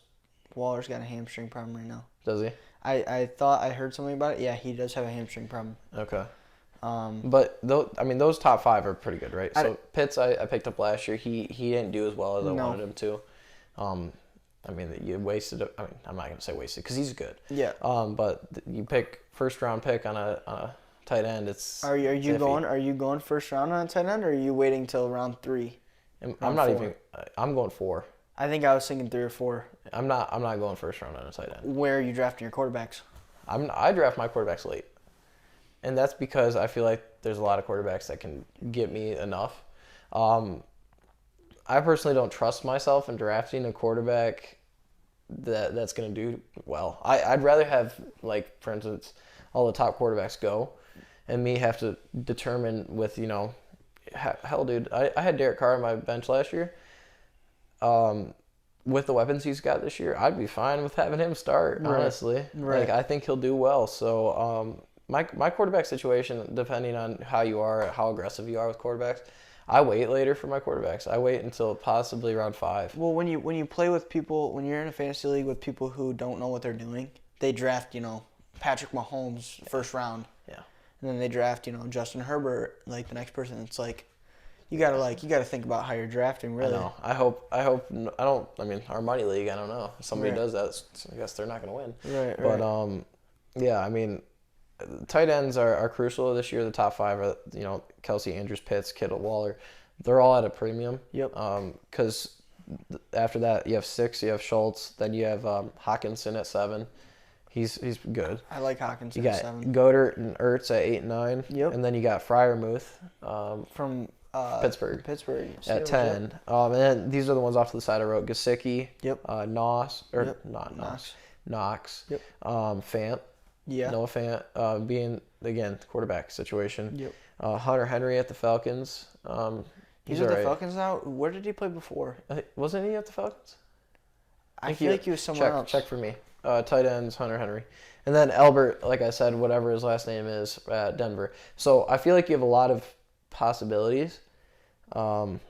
Waller's got a hamstring problem right now. Does he? I thought I heard something about it. Yeah, he does have a hamstring problem. Okay. But those top 5 are pretty good, right? So Pitts, I picked up last year. He didn't do as well as I wanted him to. You wasted. I'm not gonna say wasted because he's good. Yeah. But you pick first round pick on a tight end. It's Are you going first round on a tight end, or are you waiting till round 3? I'm not 4? Even. I'm going 4. I think I was thinking 3 or 4. I'm not going first round on a tight end. Where are you drafting your quarterbacks? I draft my quarterbacks late. And that's because I feel like there's a lot of quarterbacks that can get me enough. I personally don't trust myself in drafting a quarterback that's going to do well. I'd rather have, for instance, all the top quarterbacks go and me have to determine with, hell, dude, I had Derek Carr on my bench last year. With the weapons he's got this year, I'd be fine with having him start, honestly. Right. I think he'll do well. So, my quarterback situation, depending on how you are, how aggressive you are with quarterbacks, I wait later for my quarterbacks. I wait until possibly round 5. Well, when you play with people, when you're in a fantasy league with people who don't know what they're doing, they draft, Patrick Mahomes first round. Yeah. And then they draft, Justin Herbert, the next person. It's you gotta think about how you're drafting, really. I know. Our money league, I don't know. If somebody does that, I guess they're not gonna win. Right. But tight ends are crucial this year. The top 5 are, Kelce, Andrews, Pitts, Kittle, Waller. They're all at a premium. Yep. Because after that, you have 6. You have Schultz. Then you have Hockenson at 7. He's good. I like Hockenson at 7. You got Goddard and Ertz at 8 and 9. Yep. And then you got Freiermuth. From Pittsburgh. Pittsburgh. At 10. Yep. And then these are the ones off to the side I wrote. Gesicki. Yep. Knox. Yep. Fant. Yeah. Noah Fant. Being, again, the quarterback situation. Yep. Hunter Henry at the Falcons. He's at the Falcons now? Where did he play before? Wasn't he at the Falcons? I feel like he was somewhere else. Check for me. Tight ends, Hunter Henry. And then Albert, like I said, whatever his last name is, at Denver. So I feel like you have a lot of possibilities with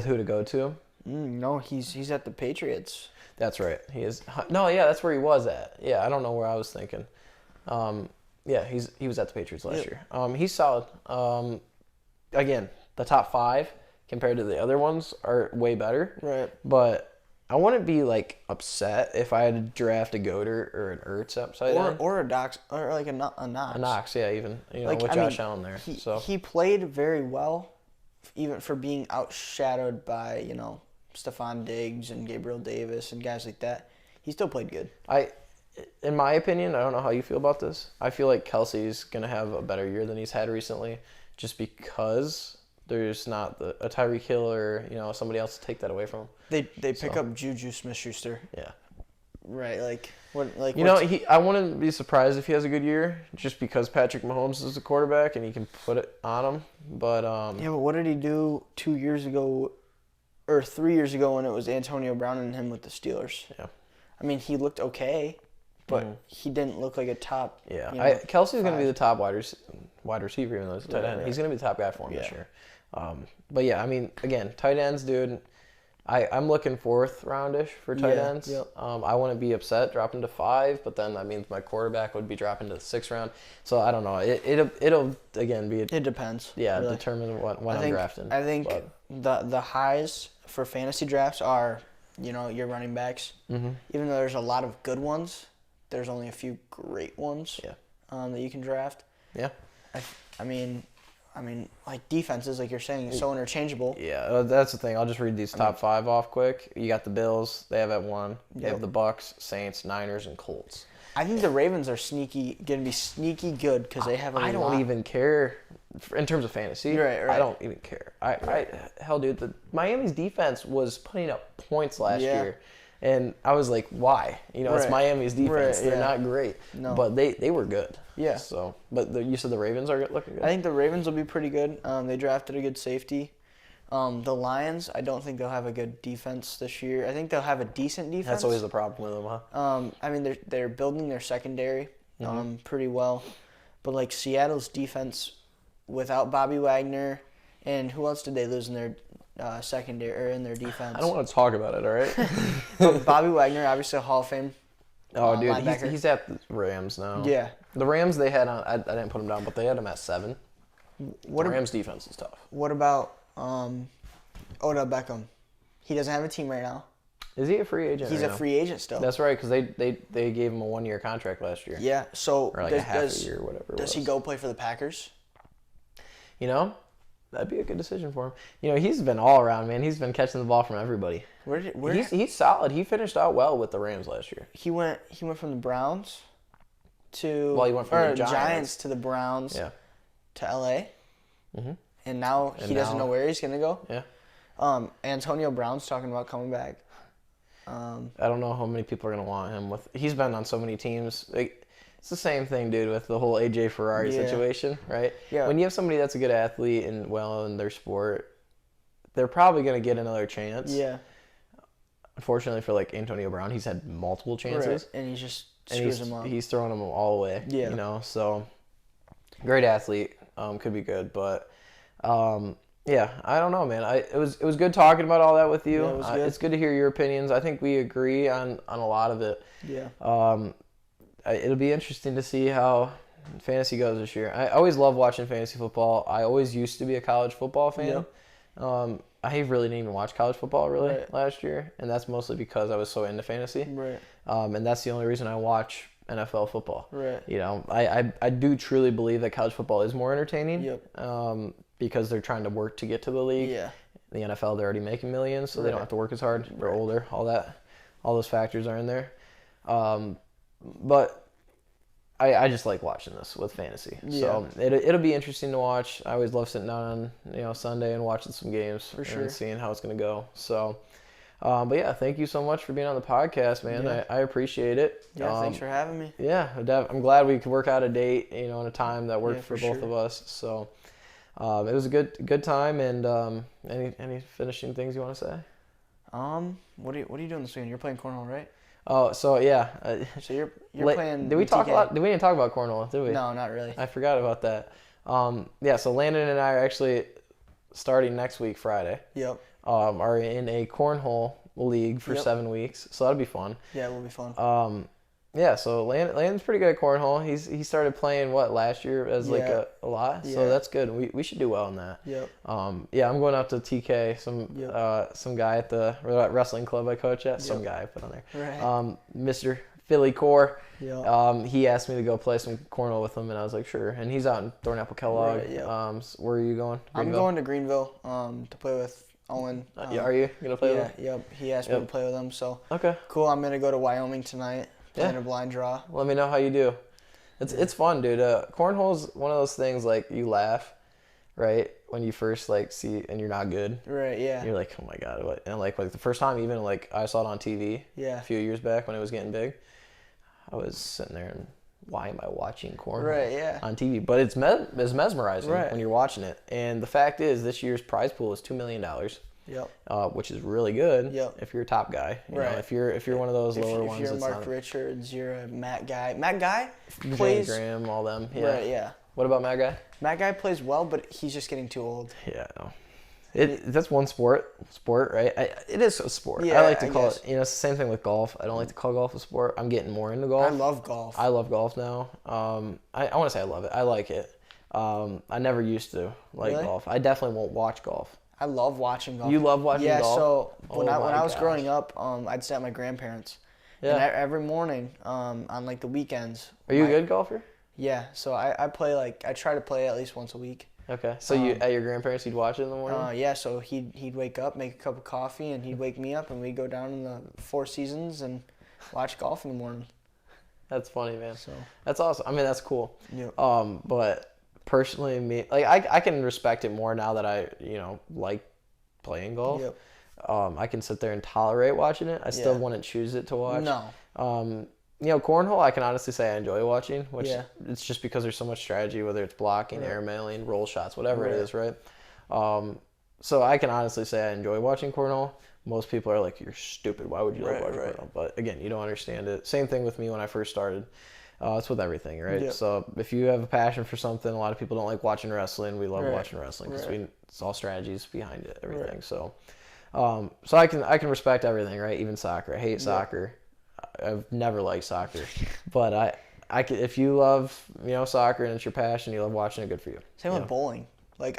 who to go to. No, he's at the Patriots. That's right. He is. No, yeah, that's where he was at. Yeah, I don't know where I was thinking. Yeah, he was at the Patriots last year. He's solid. Again, the top 5 compared to the other ones are way better. Right. But I wouldn't be like upset if I had to draft a Goater or an Ertz upside down. Or a Knox, or like a Knox. A Knox, yeah, even with Josh Allen there. He played very well, even for being outshadowed by Stephon Diggs and Gabriel Davis and guys like that. He still played good. In my opinion, I don't know how you feel about this. I feel like Kelsey's gonna have a better year than he's had recently, just because there's not a Tyreek Hill or somebody else to take that away from him. They pick up Juju Smith-Schuster. Yeah. Right, I wouldn't be surprised if he has a good year, just because Patrick Mahomes is the quarterback and he can put it on him. But but what did he do 2 years ago, or 3 years ago when it was Antonio Brown and him with the Steelers? Yeah. I mean, he looked okay, but he didn't look like a top. Yeah, Kelsey's going to be the top wide receiver, even though he's a tight end. Right. He's going to be the top guy for him this year. But yeah, I mean, again, tight ends, dude. I'm looking 4th roundish for tight ends. Yep. I wouldn't be upset dropping to 5, but then that means my quarterback would be dropping to the 6th round. So I don't know. It'll again be. It depends. Yeah, really. Determine when I'm drafting. I think the highs for fantasy drafts are your running backs. Mm-hmm. Even though there's a lot of good ones, there's only a few great ones. Yeah. That you can draft. Yeah. I mean, like defenses, like you're saying, so interchangeable. Yeah, that's the thing. I'll just read these top 5 off quick. You got the Bills. They have at 1. You have the Bucks, Saints, Niners, and Colts. I think the Ravens are going to be sneaky good because they have I don't even care in terms of fantasy. Right. I don't even care. Hell, dude, Miami's defense was putting up points last year. And I was like, why? It's Miami's defense. They're not great. No. But they were good. Yeah. So, but you said the Ravens are looking good? I think the Ravens will be pretty good. They drafted a good safety. The Lions, I don't think they'll have a good defense this year. I think they'll have a decent defense. That's always the problem with them, huh? I mean, they're building their secondary pretty well. But, like, Seattle's defense without Bobby Wagner, and who else did they lose in their secondary or in their defense? I don't want to talk about it, all right? Bobby Wagner, obviously a Hall of Fame. Oh, dude, he's at the Rams now. Yeah. The Rams, they had I didn't put him down, but they had him at 7. The Rams' defense is tough. What about Odell Beckham? He doesn't have a team right now. Is he a free agent? He's a free agent still. That's right, because they gave him a 1-year contract last year. Yeah, so or like a half a year, whatever. Does he go play for the Packers? That'd be a good decision for him. He's been all around, man. He's been catching the ball from everybody. He's solid. He finished out well with the Rams last year. He went from the Browns to he went from the Giants to the Browns to LA. Mm-hmm. And now he doesn't know where he's gonna go. Yeah. Antonio Brown's talking about coming back. I don't know how many people are gonna want him. He's been on so many teams. It's the same thing, dude, with the whole AJ Ferrari situation, right? Yeah. When you have somebody that's a good athlete and well in their sport, they're probably gonna get another chance. Yeah. Unfortunately for Antonio Brown, he's had multiple chances, right. And he just screws them up. He's throwing them all away. Yeah. So great athlete, could be good, but yeah, I don't know, man. It was good talking about all that with you. Yeah, it was good. It's good to hear your opinions. I think we agree on a lot of it. Yeah. It'll be interesting to see how fantasy goes this year. I always love watching fantasy football. I always used to be a college football fan. Yep. I really didn't even watch college football last year, and that's mostly because I was so into fantasy. Right. And that's the only reason I watch NFL football. Right. I do truly believe that college football is more entertaining. Yep. Because they're trying to work to get to the league. Yeah. The NFL, they're already making millions, so they don't have to work as hard. They're older. All those factors are in there. But I just like watching this with fantasy. Yeah. So it'll be interesting to watch. I always love sitting down on Sunday and watching some games and seeing how it's going to go. So, but yeah, thank you so much for being on the podcast, man. Yeah. I appreciate it. Yeah, thanks for having me. Yeah, I'm glad we could work out a date, and a time that worked for both of us. So it was a good time. And any finishing things you want to say? What are you doing this weekend? You're playing cornhole, right? Oh, so yeah. So you're playing. Did we talk about? Did we didn't talk about cornhole? Did we? No, not really. I forgot about that. Yeah. So Landon and I are actually starting next week, Friday. Yep. Are in a cornhole league for 7 weeks, so that'll be fun. Yeah, it will be fun. Yeah, so Landon's pretty good at cornhole. He started playing last year as like a lot, so that's good. We should do well in that. Yep. Yeah, I'm going out to TK, some guy at the wrestling club I coach at. Some guy I put on there. Right. Mr. Philly Core. Yep. He asked me to go play some cornhole with him, and I was like, sure. And he's out in Thornapple Kellogg. Right, yep. Where are you going? I'm going to Greenville to play with Owen. Are you gonna play with him? Yep. He asked me to play with him, so okay. Cool. I'm gonna go to Wyoming tonight. Playing a blind draw. Let me know how you do. It's fun, dude. Cornhole's one of those things like you laugh, right? When you first see and you're not good. Right. Yeah. You're like, oh my god, what? And like the first time even I saw it on TV. Yeah. A few years back when it was getting big, I was sitting there and why am I watching cornhole? Right. Yeah. On TV, but it's mesmerizing when you're watching it. And the fact is, this year's prize pool is $2 million. Yep. Which is really good. Yep. If you're a top guy. Right. If you're one of those lower ones. If you're Mark Richards, you're a Matt Guy. Matt Guy plays. Graham, all them. Yeah. Right. Yeah. What about Matt Guy? Matt Guy plays well, but he's just getting too old. Yeah. No. That's one sport, right? It is a sport. Yeah, I like to call it. It's the same thing with golf. I don't like to call golf a sport. I'm getting more into golf. I love golf. I love golf now. I want to say I love it. I like it. I never used to like golf. I definitely won't watch golf. I love watching golf. You love watching golf? Yeah, so when I was growing up, I'd stay at my grandparents. Yeah. And every morning, on the weekends. Are you a good golfer? Yeah, so I play I try to play at least once a week. Okay, so you at your grandparents, you'd watch it in the morning? Yeah, so he'd wake up, make a cup of coffee, and he'd wake me up, and we'd go down in the Four Seasons and watch golf in the morning. That's funny, man. So that's awesome. I mean, that's cool. Yeah. But personally, I can respect it more now that I like playing golf. Yep. I can sit there and tolerate watching it. I still wouldn't choose it to watch. No. Cornhole, I can honestly say I enjoy watching, which it's just because there's so much strategy, whether it's blocking, airmailing, roll shots, whatever it is, right? So I can honestly say I enjoy watching cornhole. Most people are like, you're stupid. Why would you like watching cornhole? But again, you don't understand it. Same thing with me when I first started. It's with everything, right? Yep. So if you have a passion for something, a lot of people don't like watching wrestling. We love watching wrestling because it's all strategies behind it, everything. Right. So I can respect everything, right? Even soccer. I hate soccer. I've never liked soccer, but I could, if you love soccer and it's your passion, you love watching it. Good for you. Same with bowling.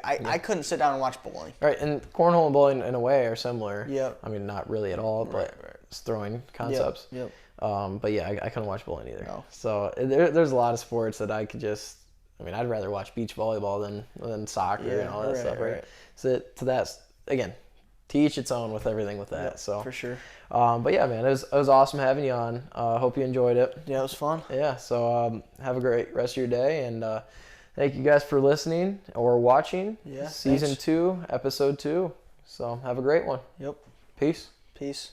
I couldn't sit down and watch bowling. Right, and cornhole and bowling in a way are similar. Yep. I mean, not really at all, but it's throwing concepts. Yep. But yeah, I couldn't watch bowling either. No. So there's a lot of sports that I could just. I mean, I'd rather watch beach volleyball than soccer and all that stuff, right? So to that again, to each its own with everything with that. Yep, so for sure. But yeah, man, it was awesome having you on. Hope you enjoyed it. Yeah, it was fun. Yeah. So have a great rest of your day, and thank you guys for listening or watching. Yeah. Season 2, episode 2. So have a great one. Yep. Peace. Peace.